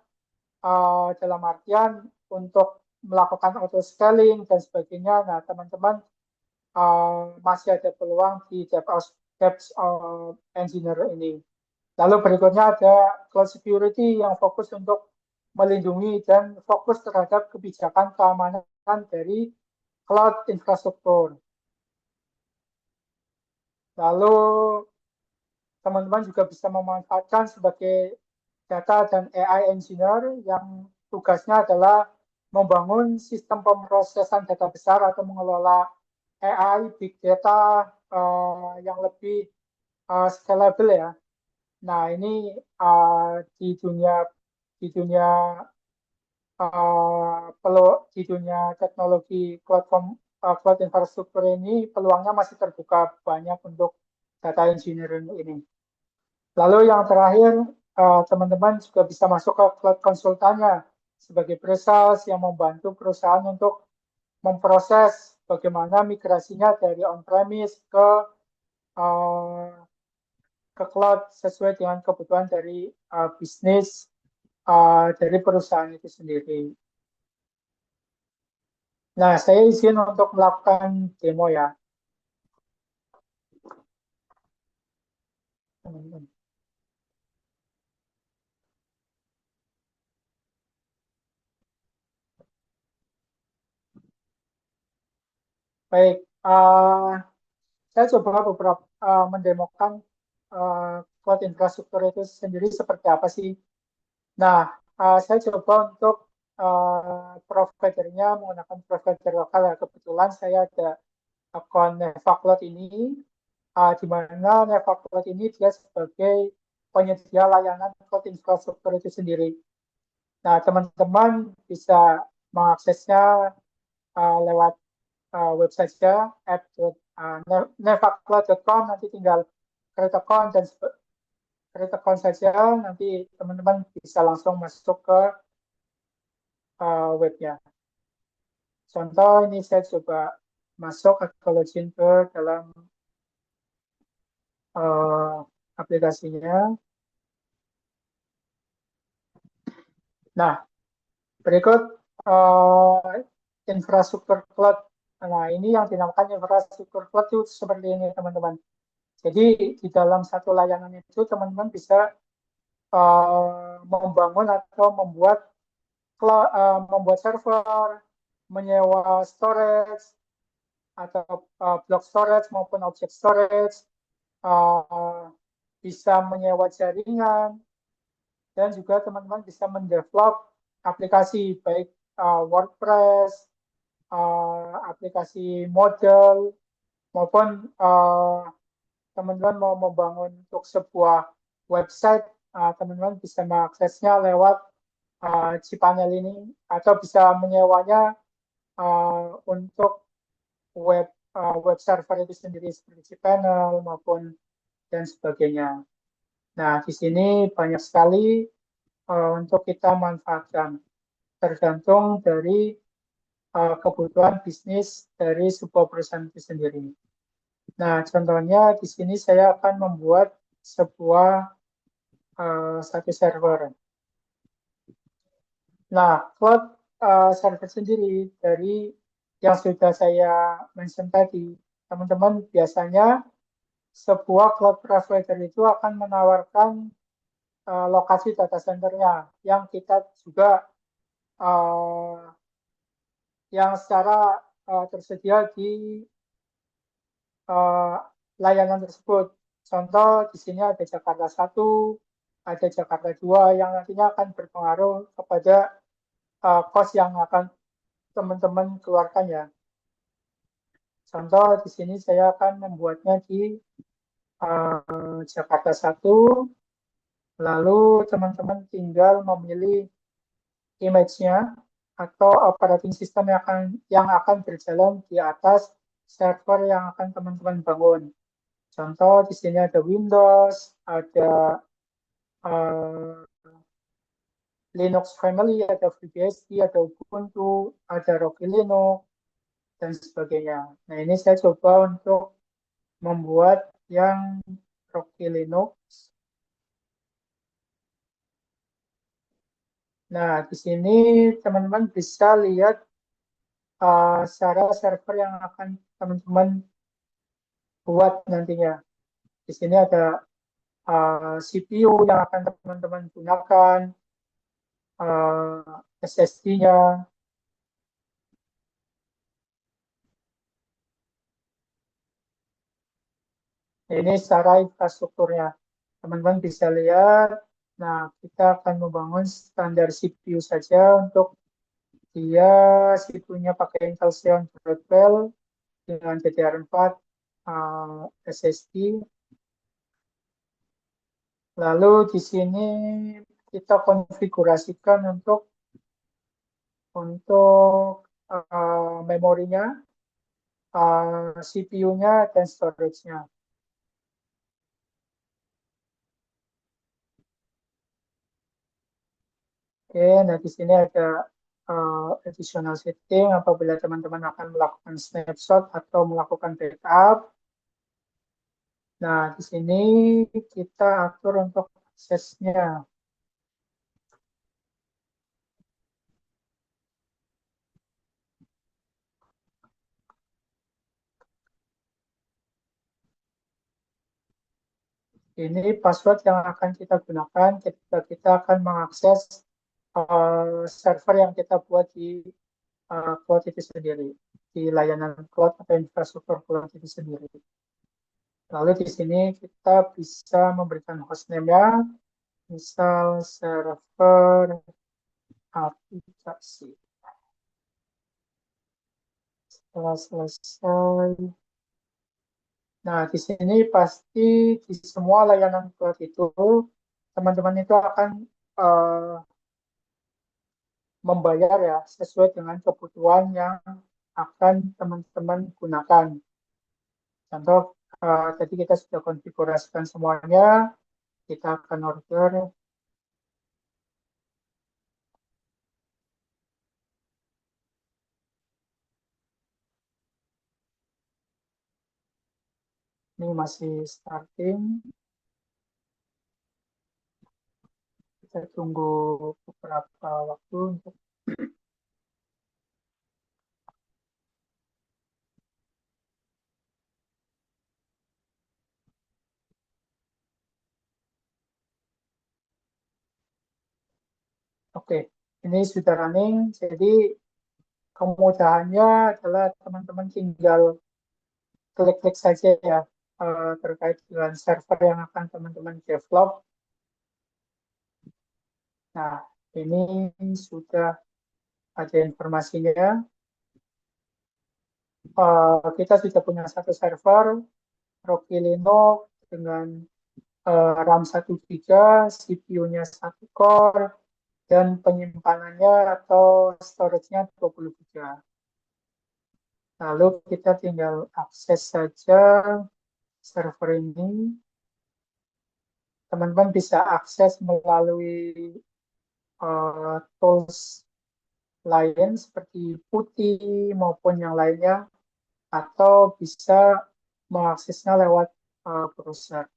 dalam artian untuk melakukan auto-scaling dan sebagainya. Nah, teman-teman masih ada peluang di DevOps engineer ini. Lalu berikutnya ada cloud security yang fokus untuk melindungi dan fokus terhadap kebijakan keamanan dari cloud infrastruktur. Lalu teman-teman juga bisa memanfaatkan sebagai data dan AI engineer yang tugasnya adalah membangun sistem pemrosesan data besar atau mengelola AI big data yang lebih scalable ya. Nah ini di dunia teknologi cloud infrastruktur ini peluangnya masih terbuka banyak untuk data engineering ini. Lalu yang terakhir, teman-teman juga bisa masuk ke cloud konsultannya sebagai pre-sales yang membantu perusahaan untuk memproses bagaimana migrasinya dari on-premise ke cloud sesuai dengan kebutuhan dari bisnis dari perusahaan itu sendiri. Nah, saya izin untuk melakukan demo ya. Teman-teman. Baik, saya coba beberapa mendemokan cloud infrastruktur itu sendiri seperti apa sih. Nah, saya coba untuk providernya menggunakan provider lokal ya. Kebetulan saya ada akun Nevacloud ini, di mana Nevacloud ini dia sebagai penyedia layanan cloud infrastruktur itu sendiri. Nah, teman-teman bisa mengaksesnya lewat website-nya nevacloud.com, nanti tinggal create account saja, nanti teman-teman bisa langsung masuk ke webnya. Contoh ini saya coba masuk atau login ke dalam aplikasinya. Nah, berikut infrastruktur cloud. Nah, ini yang dinamakan infrastruktur cloud itu seperti ini, teman-teman. Jadi, di dalam satu layanan itu, teman-teman bisa membangun atau membuat server, menyewa storage, atau block storage maupun object storage, bisa menyewa jaringan, dan juga teman-teman bisa mendevelop aplikasi baik WordPress, aplikasi model, maupun teman-teman mau membangun untuk sebuah website, teman-teman bisa mengaksesnya lewat cPanel ini, atau bisa menyewanya untuk web server itu sendiri seperti cPanel maupun dan sebagainya. Nah, di sini banyak sekali untuk kita manfaatkan, tergantung dari kebutuhan bisnis dari sebuah perusahaan itu sendiri. Nah, contohnya di sini saya akan membuat sebuah satu server. Nah, cloud server sendiri dari yang sudah saya mention tadi, teman-teman biasanya sebuah cloud provider itu akan menawarkan lokasi data centernya yang kita juga yang secara tersedia di layanan tersebut. Contoh di sini ada Jakarta 1, ada Jakarta 2 yang nantinya akan berpengaruh kepada cost yang akan teman-teman keluarkan ya. Contoh di sini saya akan membuatnya di Jakarta 1, lalu teman-teman tinggal memilih image-nya atau operating system yang akan berjalan di atas server yang akan teman-teman bangun. Contoh di sini ada Windows, ada Linux family, ada FreeBSD, ada Ubuntu, ada Rocky Linux, dan sebagainya. Nah, ini saya coba untuk membuat yang Rocky Linux. Nah, di sini teman-teman bisa lihat secara server yang akan teman-teman buat nantinya. Di sini ada CPU yang akan teman-teman gunakan, SSD-nya. Ini secara infrastrukturnya. Teman-teman bisa lihat. Nah, kita akan membangun standar CPU saja untuk dia CPU-nya pakai Intel Xeon Broadwell dengan DDR4 SSD. Lalu di sini kita konfigurasikan untuk memorinya, CPU-nya, dan storage-nya. Oke, nah di sini ada additional setting apabila teman-teman akan melakukan snapshot atau melakukan backup. Nah, di sini kita atur untuk aksesnya. Ini password yang akan kita gunakan ketika kita akan mengakses server yang kita buat di cloud itu sendiri, di layanan cloud atau infrastruktur cloud itu sendiri. Lalu di sini kita bisa memberikan hostname-nya, misal server aplikasi. Setelah selesai, nah di sini pasti di semua layanan cloud itu teman-teman itu akan membayar ya sesuai dengan kebutuhan yang akan teman-teman gunakan. Contoh tadi kita sudah konfigurasikan semuanya, kita akan order. Ini masih starting. Kita tunggu beberapa waktu untuk Oke, ini sudah running. Jadi kemudahannya adalah teman-teman tinggal klik-klik saja ya terkait dengan server yang akan teman-teman develop. Nah, ini sudah ada informasinya. Kita sudah punya satu server, Rocky Linux dengan RAM 1 GB, CPU-nya 1 core, dan penyimpanannya atau storage-nya 20 GB. Lalu kita tinggal akses saja server ini. Teman-teman bisa akses melalui tools lain seperti putih maupun yang lainnya, atau bisa mengaksesnya lewat browser.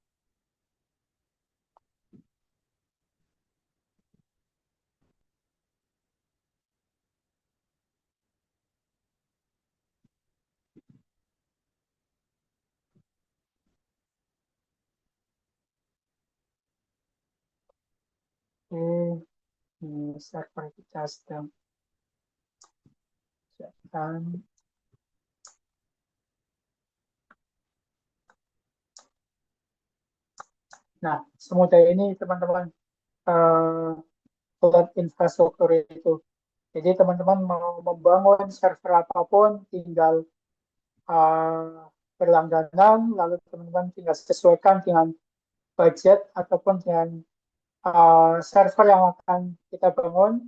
Oke, ini server kita sedang siapkan. Nah, semudah ini teman-teman buat infrastruktur itu. Jadi teman-teman mau membangun server apapun, tinggal berlangganan, lalu teman-teman tinggal sesuaikan dengan budget ataupun dengan server yang akan kita bangun.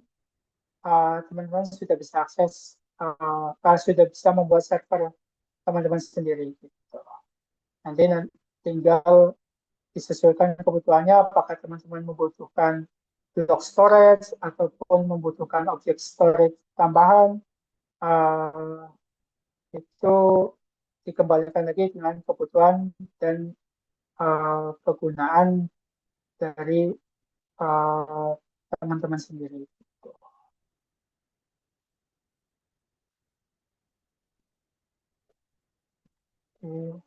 Teman-teman sudah bisa akses, sudah bisa membuat server teman-teman sendiri. Gitu. Nanti tinggal disesuaikan kebutuhannya, apakah teman-teman membutuhkan block storage ataupun membutuhkan objek storage tambahan, itu dikembalikan lagi dengan kebutuhan dan kegunaan dari teman-teman sendiri. Oke.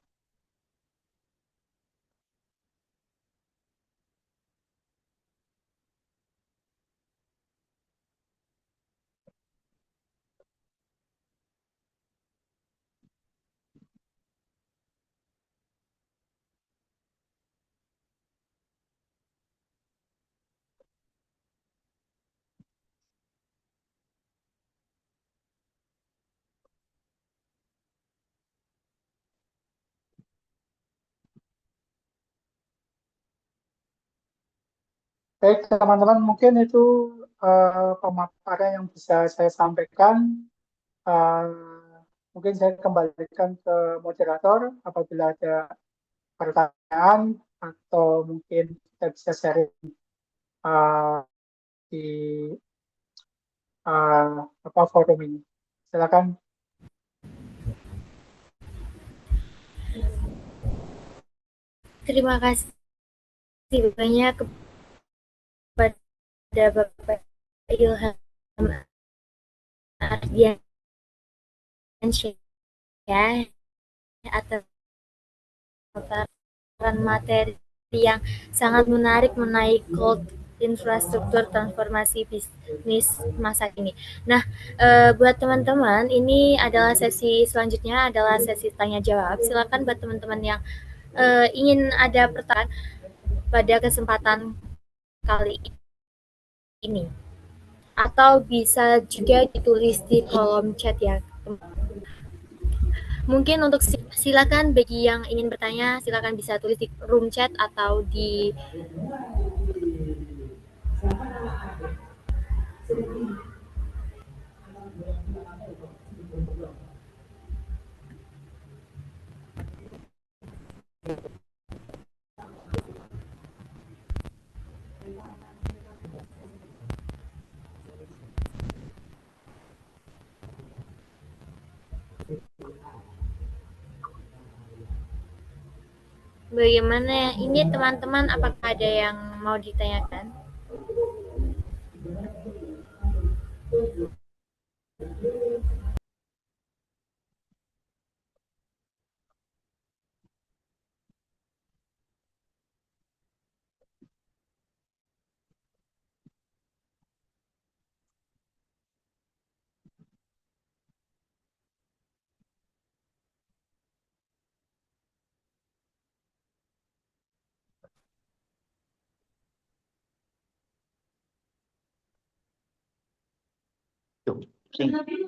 Baik, teman-teman, mungkin itu pemaparan yang bisa saya sampaikan. Mungkin saya kembalikan ke moderator apabila ada pertanyaan atau mungkin kita bisa sharing di forum ini. Silakan. Terima kasih banyak kepada Bapak Ilham Ardiansyah ya atas paparan materi yang sangat menarik mengenai cloud infrastruktur transformasi bisnis masa kini. Nah, buat teman-teman, ini adalah sesi selanjutnya adalah sesi tanya jawab. Silakan buat teman-teman yang ingin ada pertanyaan pada kesempatan kali ini, atau bisa juga ditulis di kolom chat ya. Mungkin untuk silakan bagi yang ingin bertanya, silakan bisa tulis di room chat atau di bagaimana ini teman-teman, apakah ada yang mau ditanyakan? Nabil.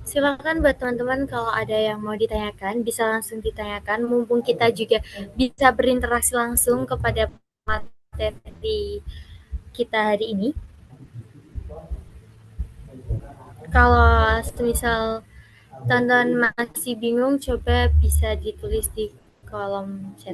Silakan buat teman-teman kalau ada yang mau ditanyakan, bisa langsung ditanyakan. Mumpung kita juga bisa berinteraksi langsung kepada materi kita hari ini. Kalau semisal teman-teman masih bingung, coba bisa ditulis di kolom chat.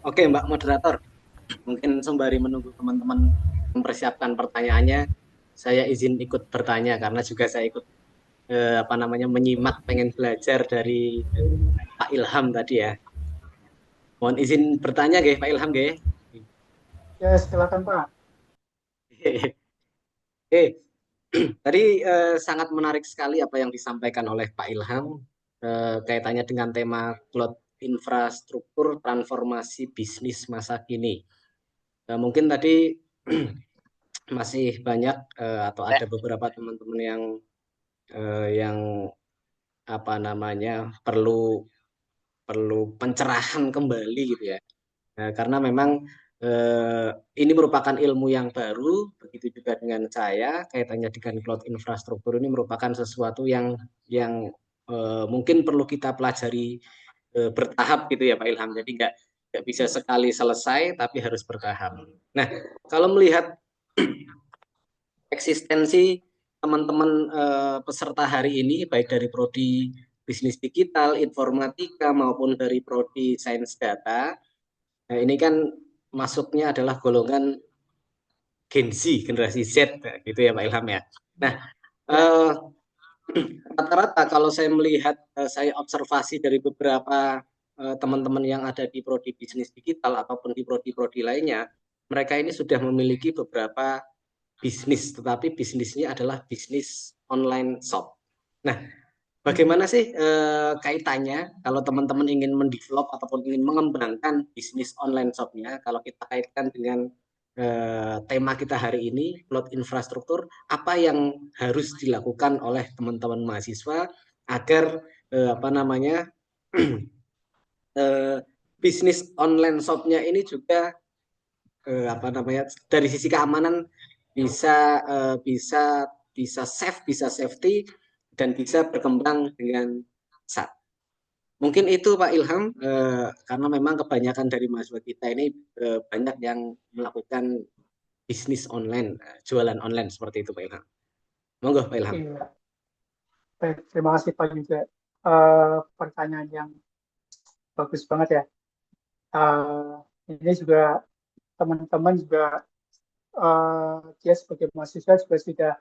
Oke, Mbak Moderator, mungkin sembari menunggu teman-teman mempersiapkan pertanyaannya, saya izin ikut bertanya karena juga saya ikut menyimak, pengen belajar dari Pak Ilham tadi ya. Mohon izin bertanya, Pak Ilham, Ya, silakan Pak. Tadi sangat menarik sekali apa yang disampaikan oleh Pak Ilham kaitannya dengan tema cloud infrastruktur transformasi bisnis masa kini. Mungkin tadi masih banyak atau ada beberapa teman-teman yang perlu pencerahan kembali gitu ya. Karena memang ini merupakan ilmu yang baru, begitu juga dengan saya kaitannya dengan cloud infrastruktur ini merupakan sesuatu yang mungkin perlu kita pelajari bertahap gitu ya Pak Ilham. Jadi nggak bisa sekali selesai, tapi harus bertahap. Nah, kalau melihat eksistensi teman-teman peserta hari ini, baik dari prodi bisnis digital, informatika maupun dari prodi sains data, nah ini kan masuknya adalah golongan Gen Z, generasi Z, gitu ya Pak Ilham ya. Nah, rata-rata kalau saya melihat, saya observasi dari beberapa teman-teman yang ada di prodi bisnis digital ataupun di prodi-prodi lainnya, mereka ini sudah memiliki beberapa bisnis, tetapi bisnisnya adalah bisnis online shop. Nah, bagaimana sih kaitannya kalau teman-teman ingin mendevelop ataupun ingin mengembangkan bisnis online shopnya? Kalau kita kaitkan dengan tema kita hari ini, cloud infrastruktur, apa yang harus dilakukan oleh teman-teman mahasiswa agar bisnis online shopnya ini juga dari sisi keamanan bisa safe, bisa safety, dan bisa berkembang dengan pesat. Mungkin itu Pak Ilham, karena memang kebanyakan dari mahasiswa kita ini banyak yang melakukan bisnis online, jualan online seperti itu Pak Ilham. Monggo Pak Ilham. Iya. Baik, terima kasih Pak juga. Pertanyaan yang bagus banget ya. Ini juga teman-teman juga dia sebagai mahasiswa juga sudah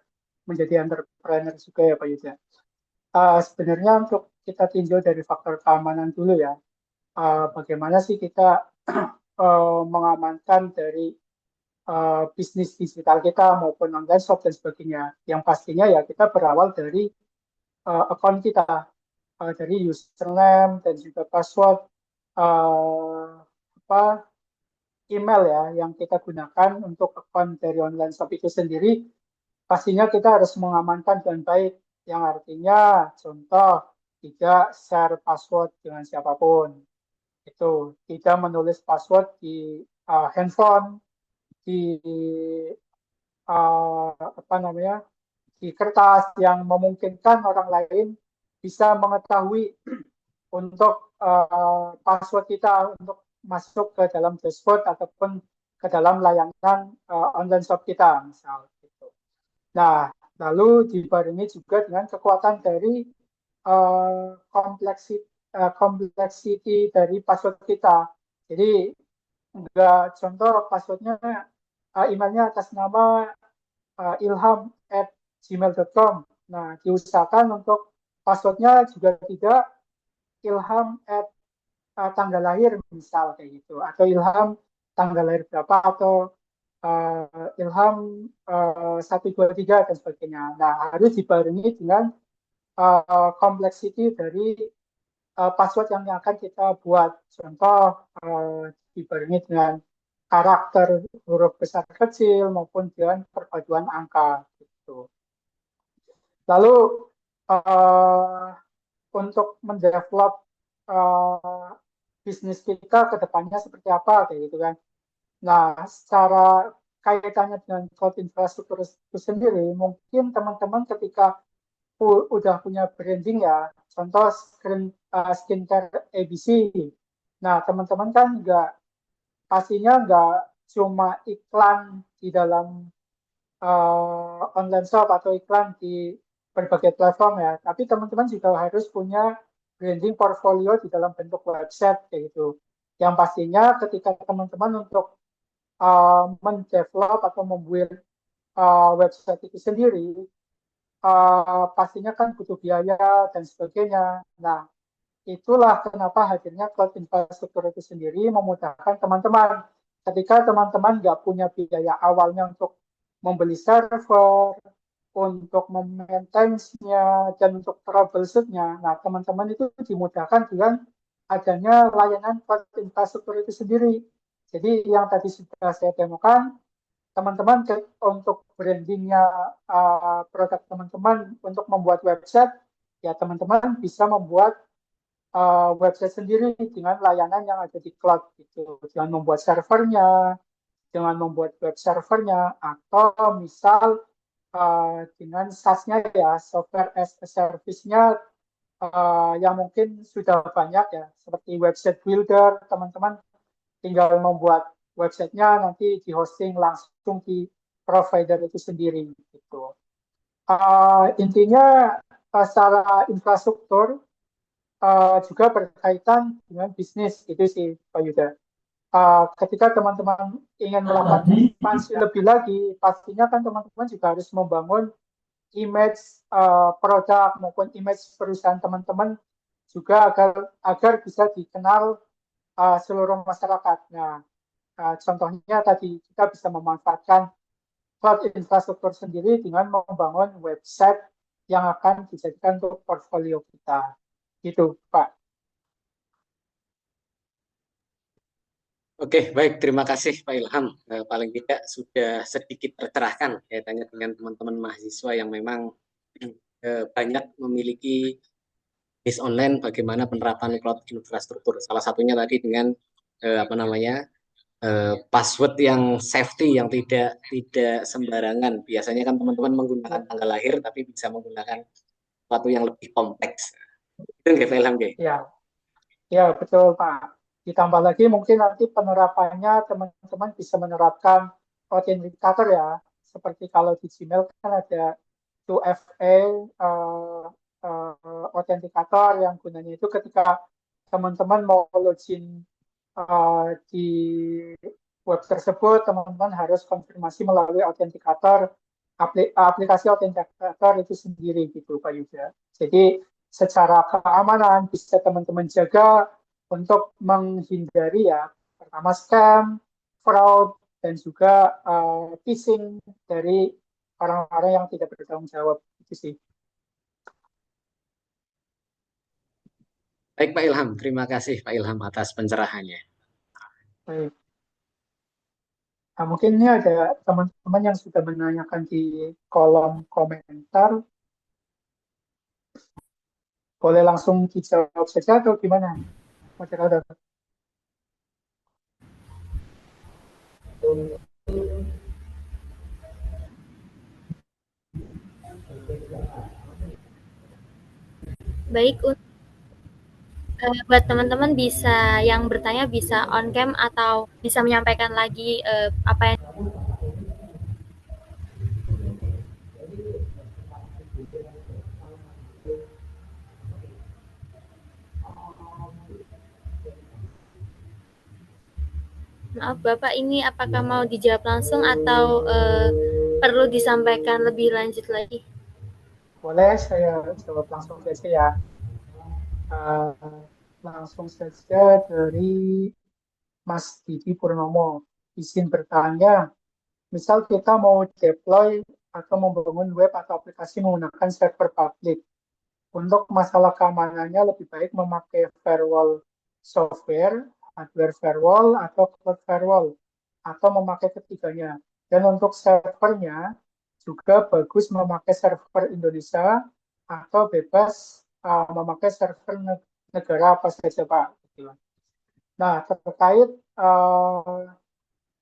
menjadi entrepreneur juga ya Pak Yuda. Sebenarnya untuk kita tinjau dari faktor keamanan dulu ya. Bagaimana sih kita mengamankan dari bisnis digital kita maupun online shop dan sebagainya. Yang pastinya ya kita berawal dari akun kita, dari username dan juga password email ya yang kita gunakan untuk akun dari online shop itu sendiri. Pastinya kita harus mengamankan dengan baik, yang artinya contoh tidak share password dengan siapapun. Itu tidak menulis password di handphone, di di kertas yang memungkinkan orang lain bisa mengetahui untuk password kita untuk masuk ke dalam dashboard ataupun ke dalam layanan online shop kita misal gitu. Nah, lalu dibarengi juga dengan kekuatan dari kompleksiti dari password kita. Jadi enggak, contoh passwordnya emailnya atas nama ilham@gmail.com. Nah, diusahakan untuk passwordnya juga tidak ilham tanggal lahir misal kayak gitu, atau ilham tanggal lahir berapa, atau ilham 123 dan sebagainya. Nah, harus dibarengi dengan kompleksiti dari password yang akan kita buat. Contoh dibarengi dengan karakter huruf besar kecil maupun dengan perpaduan angka gitu. Lalu untuk mendevelop bisnis kita ke depannya seperti apa kayak gitu kan. Nah, secara kaitannya dengan cloud infrastruktur itu sendiri, mungkin teman-teman ketika udah punya branding ya, contoh skincare ABC. Nah, teman-teman kan pastinya nggak cuma iklan di dalam online shop atau iklan di berbagai platform ya, tapi teman-teman juga harus punya branding portfolio di dalam bentuk website kayak gitu. Yang pastinya ketika teman-teman untuk mendevelop atau membuat website itu sendiri, pastinya kan butuh biaya dan sebagainya. Nah, itulah kenapa hadirnya cloud infrastruktur itu sendiri memudahkan teman-teman. Ketika teman-teman nggak punya biaya awalnya untuk membeli server, untuk memaintenance-nya, dan untuk troubleshoot-nya, nah teman-teman itu dimudahkan dengan adanya layanan cloud infrastruktur itu sendiri. Jadi yang tadi sudah saya demokan, teman-teman untuk brandingnya produk teman-teman untuk membuat website, ya teman-teman bisa membuat website sendiri dengan layanan yang ada di cloud gitu, dengan membuat servernya, dengan membuat web servernya, atau misal dengan SaaS-nya ya, software as a service-nya yang mungkin sudah banyak ya, seperti website builder, teman-teman tinggal membuat websitenya nanti di hosting langsung di provider itu sendiri gitu. Intinya secara infrastruktur juga berkaitan dengan bisnis itu sih Pak Yuda. Ketika teman-teman ingin melakukan ekspansi lebih lagi, pastinya kan teman-teman juga harus membangun image produk maupun image perusahaan teman-teman juga agar bisa dikenal seluruh masyarakat. Nah, contohnya tadi kita bisa memanfaatkan cloud infrastruktur sendiri dengan membangun website yang akan dijadikan untuk portfolio kita. Gitu, Pak. Oke, baik. Terima kasih Pak Ilham. Paling tidak sudah sedikit tercerahkan kaitannya dengan teman-teman mahasiswa yang memang banyak memiliki bisnis online, bagaimana penerapan cloud infrastruktur. Salah satunya tadi dengan password yang safety, yang tidak sembarangan. Biasanya kan teman-teman menggunakan tanggal lahir, tapi bisa menggunakan sesuatu yang lebih kompleks. Itu nggak Pak Ilham? Ya, betul Pak. Ditambah lagi mungkin nanti penerapannya teman-teman bisa menerapkan autentikator ya. Seperti kalau di Gmail kan ada 2FA autentikator yang gunanya itu ketika teman-teman mau login di web tersebut, teman-teman harus konfirmasi melalui autentikator, aplikasi autentikator itu sendiri gitu Pak Yuda. Jadi secara keamanan bisa teman-teman jaga untuk menghindari ya pertama scam, fraud, dan juga phishing dari orang-orang yang tidak bertanggung jawab itu sih. Baik Pak Ilham, terima kasih Pak Ilham atas pencerahannya. Baik. Nah, mungkin ini ada teman-teman yang sudah menanyakan di kolom komentar. Boleh langsung dijawab saja atau gimana? Moderator. Baik, buat teman-teman bisa yang bertanya bisa on cam atau bisa menyampaikan lagi apa yang Maaf Bapak, ini apakah mau dijawab langsung atau perlu disampaikan lebih lanjut lagi? Boleh saya jawab langsung saja ya. Langsung saja dari Mas Didi Purnomo. Izin bertanya, misal kita mau deploy atau membangun web atau aplikasi menggunakan server publik. Untuk masalah keamanannya lebih baik memakai firewall software, hardware firewall, atau cloud firewall. atau memakai ketiganya. Dan untuk servernya juga bagus memakai server Indonesia atau bebas memakai server negara apa saja, Pak. Nah, terkait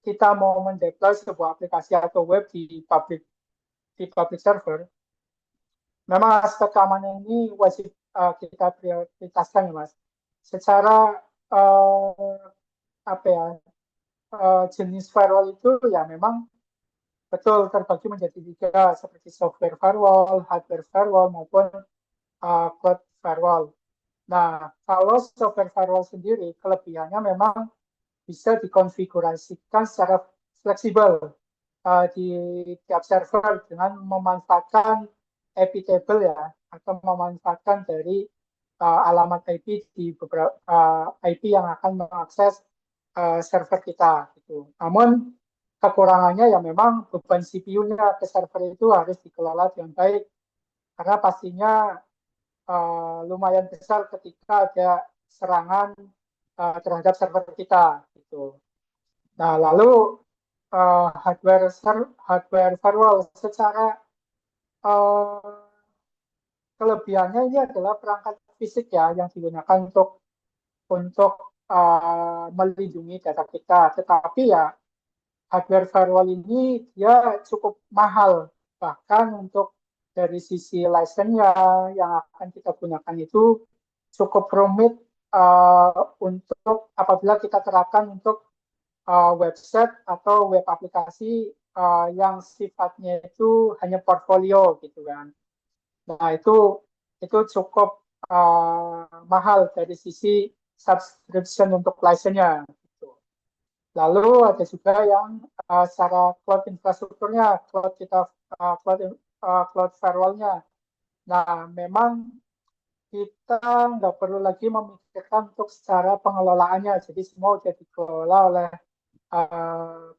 kita mau mendeploy sebuah aplikasi atau web di public server, memang aspek keamanan ini wajib kita prioritaskan ya, Mas. Secara jenis firewall itu ya memang betul terbagi menjadi 3 seperti software firewall, hardware firewall maupun cloud firewall. Nah, kalau software firewall sendiri kelebihannya memang bisa dikonfigurasikan secara fleksibel di tiap server dengan memanfaatkan IP table ya, atau memanfaatkan dari alamat IP di beberapa IP yang akan mengakses server kita gitu. Namun kekurangannya ya memang beban CPU-nya ke server itu harus dikelola dengan baik karena pastinya lumayan besar ketika ada serangan terhadap server kita gitu. Nah, lalu hardware firewall secara kelebihannya ini adalah perangkat fisik ya yang digunakan untuk melindungi data kita. Tetapi ya hardware firewall ini dia cukup mahal, bahkan untuk dari sisi license-nya yang akan kita gunakan itu cukup rumit untuk apabila kita terapkan untuk website atau web aplikasi yang sifatnya itu hanya portfolio gitu kan. Nah itu cukup mahal dari sisi subscription untuk license-nya. Gitu. Lalu ada juga yang secara cloud infrastrukturnya, cloud firewall-nya. Nah memang kita nggak perlu lagi memikirkan untuk secara pengelolaannya. Jadi semua sudah dikelola oleh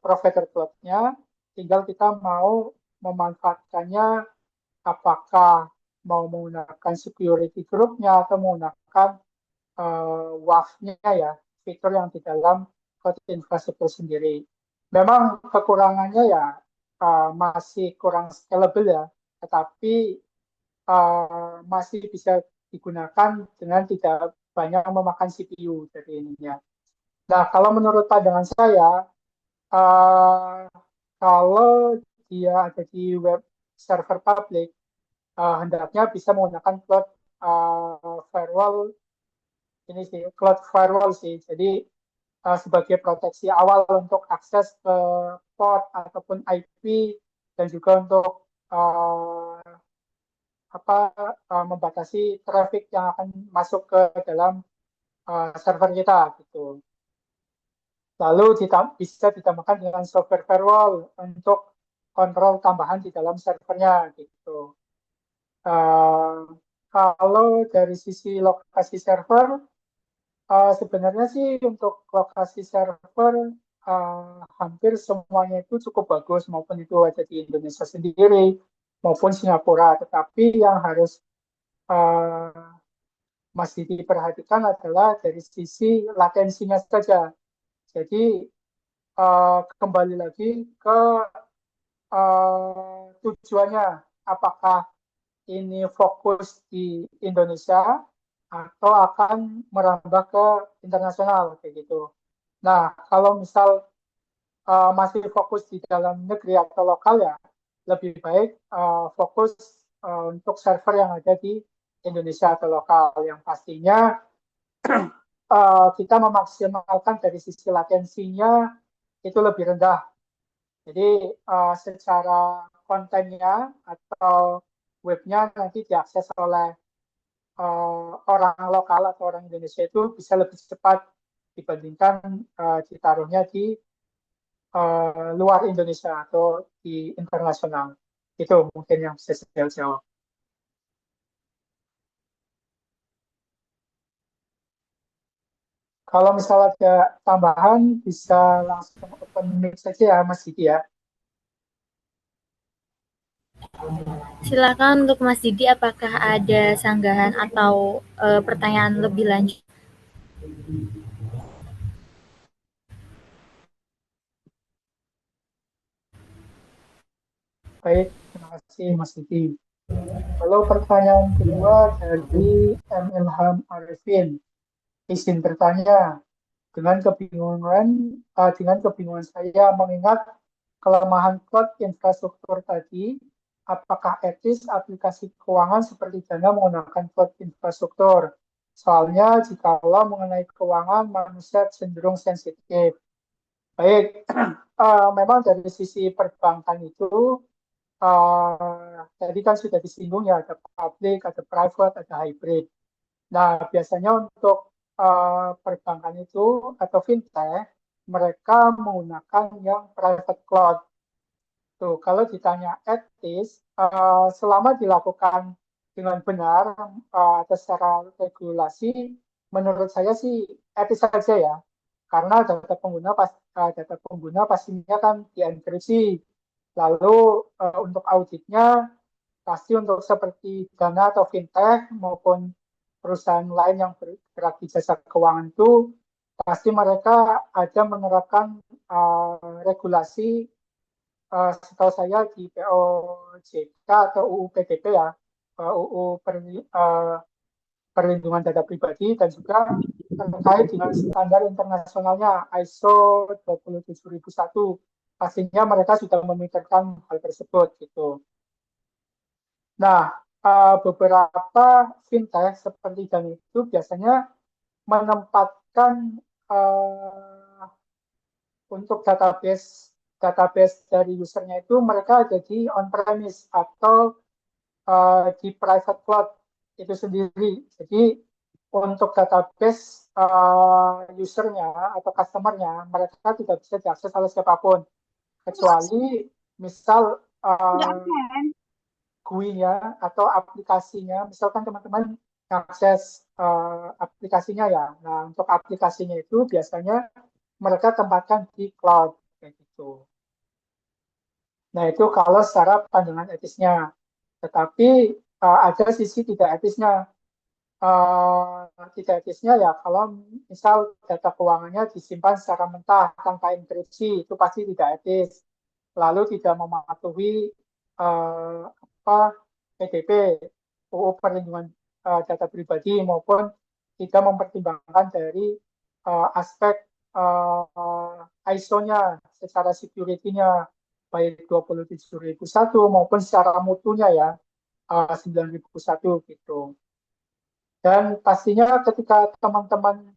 provider cloud-nya. Tinggal kita mau memanfaatkannya apakah mau menggunakan security group-nya atau menggunakan WAF-nya ya, fitur yang di dalam cloud infrastruktur sendiri. Memang kekurangannya ya masih kurang scalable ya, tetapi masih bisa digunakan dengan tidak banyak memakan CPU dari ininya. Nah, kalau menurut pandangan saya, kalau dia ada di web server public, hendaknya bisa menggunakan cloud firewall ini sih, cloud firewall sih. Jadi sebagai proteksi awal untuk akses ke port ataupun IP dan juga untuk membatasi traffic yang akan masuk ke dalam server kita gitu. Lalu bisa ditambahkan dengan software firewall untuk kontrol tambahan di dalam servernya gitu. Kalau dari sisi lokasi server, sebenarnya sih untuk lokasi server hampir semuanya itu cukup bagus, maupun itu ada di Indonesia sendiri maupun Singapura. Tetapi yang harus masih diperhatikan adalah dari sisi latensinya saja. Jadi kembali lagi ke tujuannya, apakah ini fokus di Indonesia atau akan merambah ke internasional kayak gitu. Nah, kalau misal masih fokus di dalam negeri atau lokal ya, lebih baik fokus untuk server yang ada di Indonesia atau lokal, yang pastinya kita memaksimalkan dari sisi latensinya itu lebih rendah. Jadi secara kontennya atau webnya nanti diakses oleh orang lokal atau orang Indonesia itu bisa lebih cepat dibandingkan ditaruhnya di luar Indonesia atau di internasional. Itu mungkin yang bisa saya jawab. Kalau misalnya ada tambahan, bisa langsung open mic saja ya, Mas Didi ya. Silakan untuk Mas Didi, apakah ada sanggahan atau pertanyaan lebih lanjut? Baik, terima kasih Mas Didi. Lalu pertanyaan kedua dari M. Ilham Arifin. Izin bertanya, dengan kebingungan saya mengingat kelemahan cloud infrastruktur tadi, apakah etis aplikasi keuangan seperti Dana menggunakan cloud infrastruktur? Soalnya jikalau mengenai keuangan manusia cenderung sensitif. Baik, memang dari sisi perbankan itu tadi kan sudah disinggung ya, ada public, ada private, ada hybrid. Nah, biasanya untuk perbankan itu atau fintech, mereka menggunakan yang private cloud. Tuh, kalau ditanya etis, selama dilakukan dengan benar atau secara regulasi, menurut saya sih etis saja ya, karena data pengguna pastinya kan dienkripsi. Lalu untuk auditnya pasti untuk seperti Dana atau fintech maupun perusahaan lain yang bergerak di jasa keuangan itu pasti mereka ada menerapkan regulasi setahu saya di POJK atau UU PDP ya, UU Perlindungan Data Pribadi dan juga terkait dengan standar internasionalnya ISO 27001. Pastinya mereka sudah memikirkan hal tersebut gitu. Nah, beberapa fintech seperti dan itu biasanya menempatkan untuk database dari usernya itu mereka ada di on-premise atau di private cloud itu sendiri. Jadi untuk database usernya atau customernya mereka tidak bisa diakses oleh siapapun kecuali misal GUI-nya atau aplikasinya, misalkan teman-teman akses aplikasinya ya. Nah, untuk aplikasinya itu biasanya mereka tempatkan di cloud kayak gitu. Nah, itu kalau secara pandangan etisnya. Tetapi ada sisi tidak etisnya. Tidak etisnya ya kalau misal data keuangannya disimpan secara mentah tanpa enkripsi, itu pasti tidak etis. Lalu tidak mematuhi PDP, UU Perlindungan Data Pribadi maupun tidak mempertimbangkan dari aspek ISO-nya secara security-nya baik 27001 maupun secara mutunya ya 9001 gitu. Dan pastinya ketika teman-teman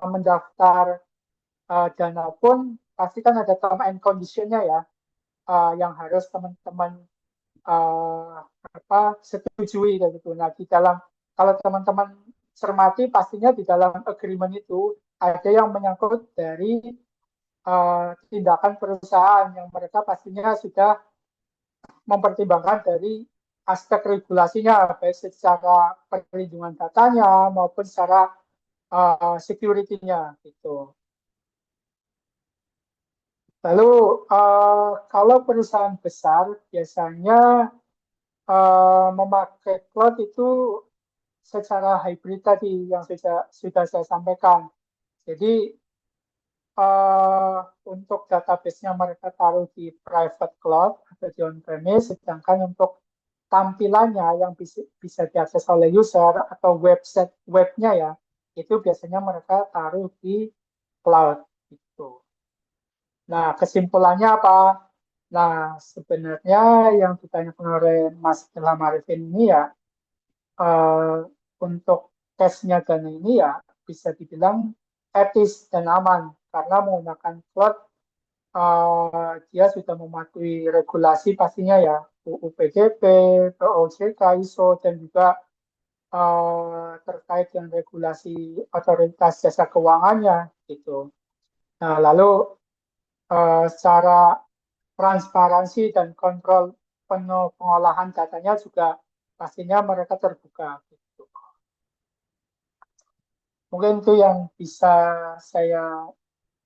mendaftar dana pun pasti kan ada term and condition-nya ya yang harus teman-teman setujui gitu. Nah, di dalam kalau teman-teman cermati pastinya di dalam agreement itu ada yang menyangkut dari tindakan perusahaan yang mereka pastinya sudah mempertimbangkan dari aspek regulasinya baik secara perlindungan datanya maupun secara security-nya gitu. Lalu kalau perusahaan besar biasanya memakai cloud itu secara hybrid tadi yang sudah saya sampaikan. Jadi untuk database-nya mereka taruh di private cloud atau di on-premise, sedangkan untuk tampilannya yang bisa diakses oleh user atau webnya ya, itu biasanya mereka taruh di cloud gitu. Nah, kesimpulannya apa? Nah, sebenarnya yang ditanyakan oleh Mas Ilham Arifin ini ya, untuk tesnya Dana ini ya bisa dibilang etis dan aman karena menggunakan cloud dia sudah mematuhi regulasi pastinya ya UU PDP, POJK, ISO dan juga terkait dengan regulasi otoritas jasa keuangannya gitu. Nah lalu secara transparansi dan kontrol penuh pengolahan datanya juga pastinya mereka terbuka gitu. Mungkin itu yang bisa saya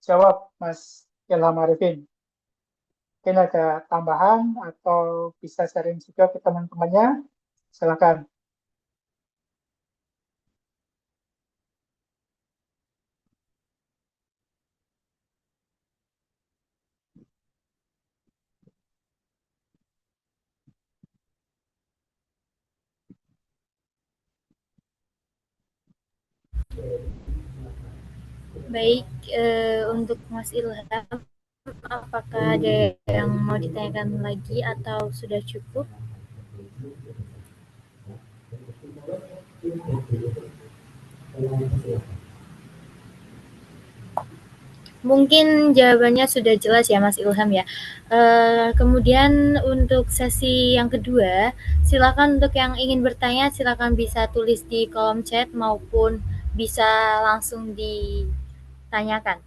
jawab, Mas Ilham Arifin. Mungkin ada tambahan atau bisa sharing juga ke teman-temannya. Silakan. Baik, untuk Mas Ilham, apakah ada yang mau ditanyakan lagi atau sudah cukup? Mungkin jawabannya sudah jelas ya Mas Ilham ya. Kemudian untuk sesi yang kedua, silakan untuk yang ingin bertanya silakan bisa tulis di kolom chat maupun bisa langsung ditanyakan.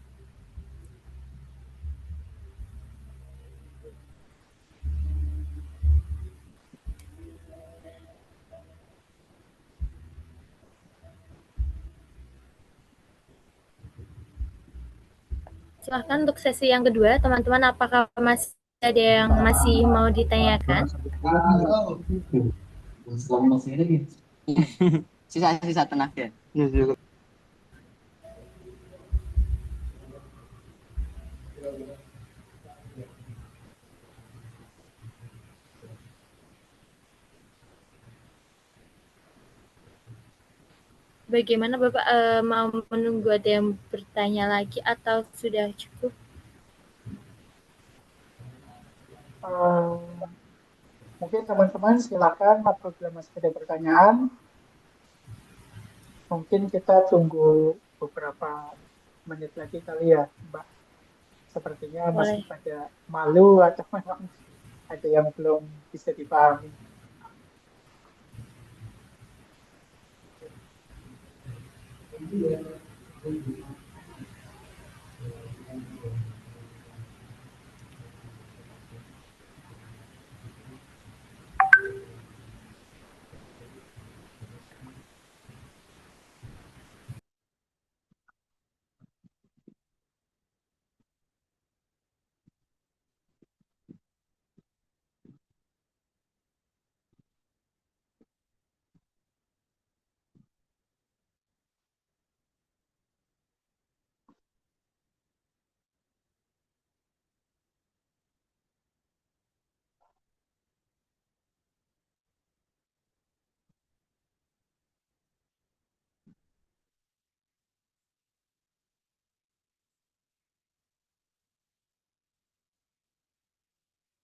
Silahkan untuk sesi yang kedua, teman-teman, apakah masih ada yang masih mau ditanyakan? Sisa-sisa tenaga. Bagaimana Bapak, mau menunggu ada yang bertanya lagi atau sudah cukup? Mungkin teman-teman silakan apabila masih ada pertanyaan. Mungkin kita tunggu beberapa menit lagi kali ya, Mbak. Sepertinya masih Boleh. pada malu atau memang ada yang belum bisa dipahami.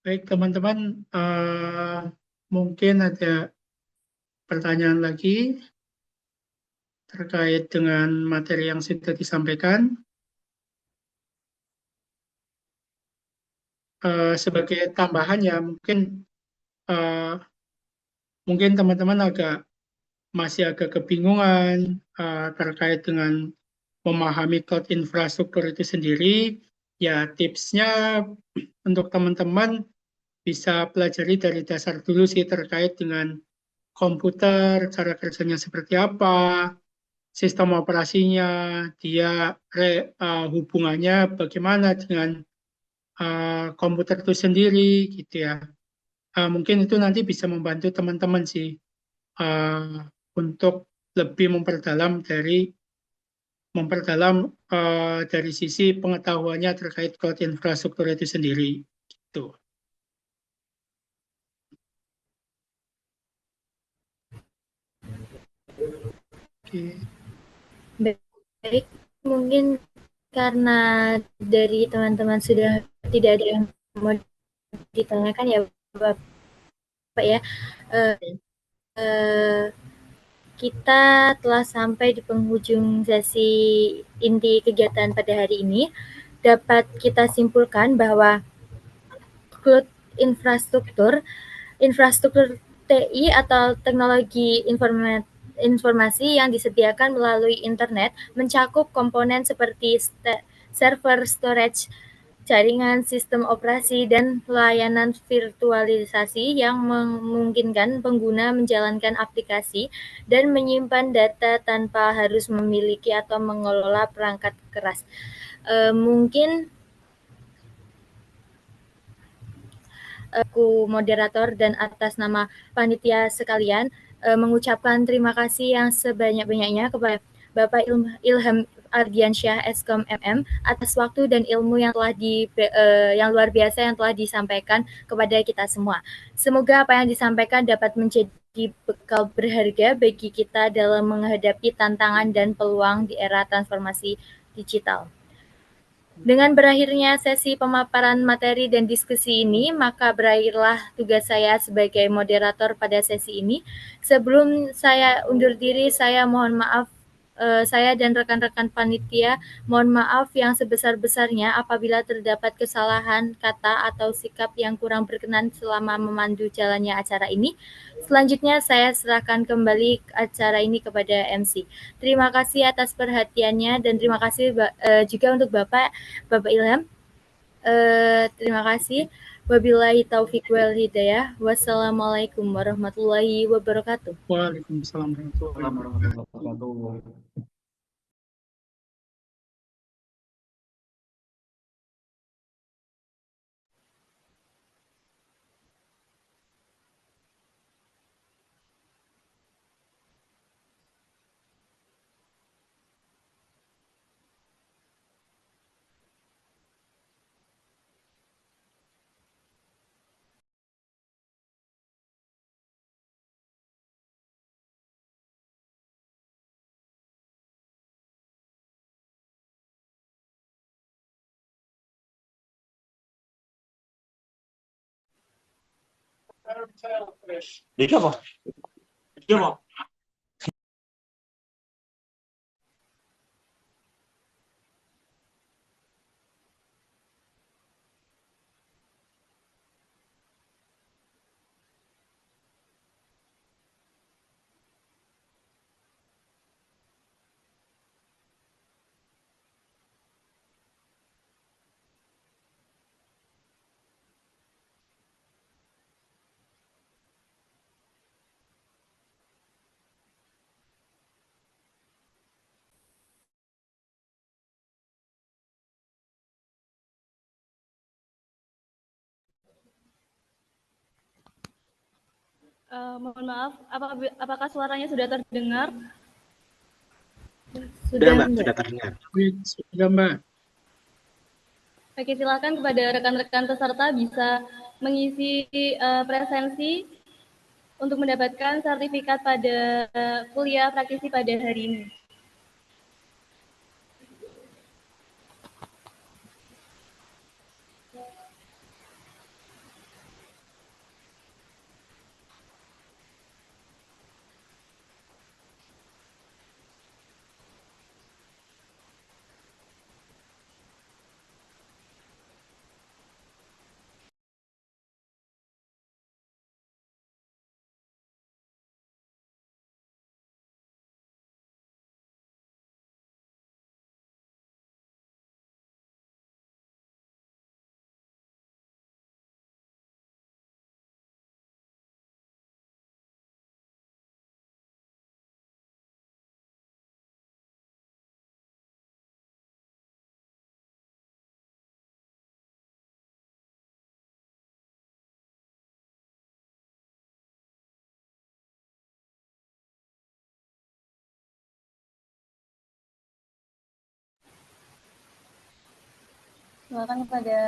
Baik teman-teman, mungkin ada pertanyaan lagi terkait dengan materi yang sudah disampaikan. Sebagai tambahan ya, mungkin teman-teman masih agak kebingungan terkait dengan memahami cloud infrastruktur itu sendiri. Ya tipsnya untuk teman-teman bisa pelajari dari dasar dulu sih terkait dengan komputer, cara kerjanya seperti apa, sistem operasinya, hubungannya bagaimana dengan komputer itu sendiri gitu ya. Mungkin itu nanti bisa membantu teman-teman sih untuk lebih memperdalam dari sisi pengetahuannya terkait cloud infrastruktur itu sendiri. Gitu. Oke. Baik, mungkin karena dari teman-teman sudah tidak ada yang mau ditanyakan ya Bapak ya. Kita telah sampai di penghujung sesi inti kegiatan pada hari ini. Dapat kita simpulkan bahwa cloud infrastruktur TI atau teknologi informasi yang disediakan melalui internet mencakup komponen seperti server, storage, jaringan, sistem operasi, dan layanan virtualisasi yang memungkinkan pengguna menjalankan aplikasi dan menyimpan data tanpa harus memiliki atau mengelola perangkat keras. Mungkin aku moderator dan atas nama panitia sekalian mengucapkan terima kasih yang sebanyak-banyaknya kepada Bapak Ilham Ardiansyah Eskom MM atas waktu dan ilmu yang yang luar biasa yang telah disampaikan kepada kita semua. Semoga apa yang disampaikan dapat menjadi bekal berharga bagi kita dalam menghadapi tantangan dan peluang di era transformasi digital. Dengan berakhirnya sesi pemaparan materi dan diskusi ini, maka berakhirlah tugas saya sebagai moderator pada sesi ini. Sebelum saya undur diri, saya mohon maaf, saya dan rekan-rekan panitia mohon maaf yang sebesar-besarnya apabila terdapat kesalahan kata atau sikap yang kurang berkenan selama memandu jalannya acara ini. Selanjutnya saya serahkan kembali acara ini kepada MC. Terima kasih atas perhatiannya dan terima kasih juga untuk Bapak Ilham. Terima kasih. Wabillahi taufiq wal hidayah. Wassalamualaikum warahmatullahi wabarakatuh. Waalaikumsalam warahmatullahi wabarakatuh. Jadi apa? Jadi apa? Mohon maaf, apakah suaranya sudah terdengar? Sudah, Mbak, sudah terdengar. Sudah, Mbak. Oke, silakan kepada rekan-rekan peserta bisa mengisi presensi untuk mendapatkan sertifikat pada kuliah praktisi pada hari ini. Silakan kepada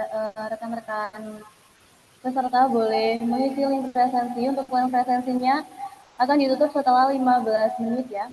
rekan-rekan peserta boleh mengisi link presensi. Untuk link presensinya akan ditutup setelah 15 menit ya.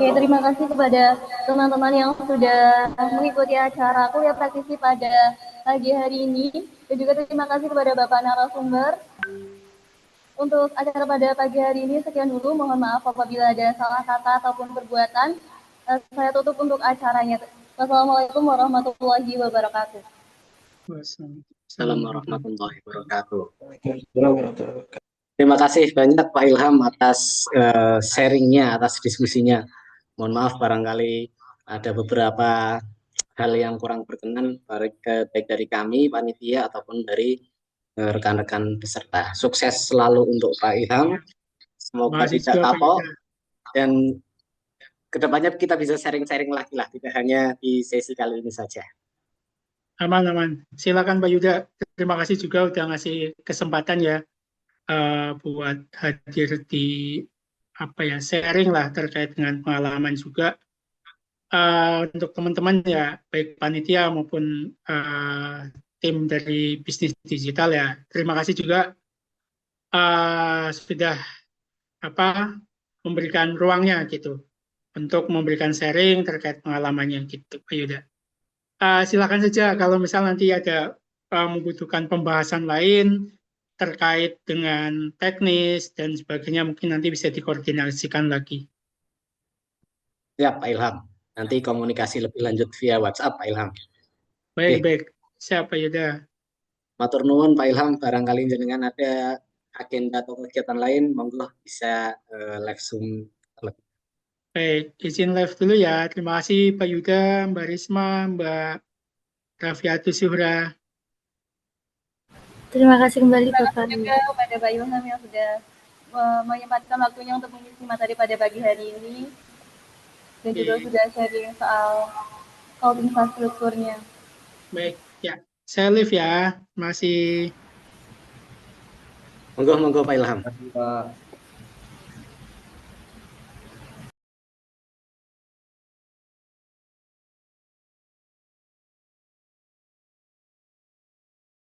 Oke, terima kasih kepada teman-teman yang sudah mengikuti acara kuliah praktisi pada pagi hari ini. Dan juga terima kasih kepada Bapak narasumber. Untuk acara pada pagi hari ini sekian dulu. Mohon maaf apabila ada salah kata ataupun perbuatan. Saya tutup untuk acaranya. Wassalamualaikum warahmatullahi wabarakatuh. Assalamualaikum warahmatullahi wabarakatuh. Terima kasih banyak Pak Ilham atas sharingnya, atas diskusinya. Mohon maaf barangkali ada beberapa hal yang kurang berkenan baik dari kami, panitia, ataupun dari rekan-rekan peserta. Sukses selalu untuk Pak Ilham. Semoga tidak kapok. Dan kedepannya kita bisa sharing-sharing lagi lah, tidak hanya di sesi kali ini saja. Aman. Silakan Pak Yuda. Terima kasih juga udah ngasih kesempatan ya buat hadir di sharing lah terkait dengan pengalaman juga. Untuk teman-teman ya, baik panitia maupun tim dari bisnis digital ya. Terima kasih juga sudah memberikan ruangnya gitu untuk memberikan sharing terkait pengalamannya gitu, Pak Yuda. Silakan saja kalau misal nanti ada membutuhkan pembahasan lain terkait dengan teknis dan sebagainya, mungkin nanti bisa dikoordinasikan lagi. Ya, Pak Ilham. Nanti komunikasi lebih lanjut via WhatsApp, Pak Ilham. Baik. Siapa Yuda? Matur nuwun Pak Ilham, barangkali jenengan ada agenda atau kegiatan lain, monggo bisa live Zoom. Baik, izin live dulu ya. Terima kasih Pak Yuda, Mbak Risma, Mbak Rafiatus Zuhra. Terima kasih kembali Terima Bapak. kasih juga kepada Pak Ilham yang sudah menyempatkan waktunya untuk mengisi materi pada pagi hari ini. Dan juga sudah sharing soal cloud infrastrukturnya. Baik, ya. Saya live ya. Masih. Monggo Pak Ilham. Terima kasih, Pak.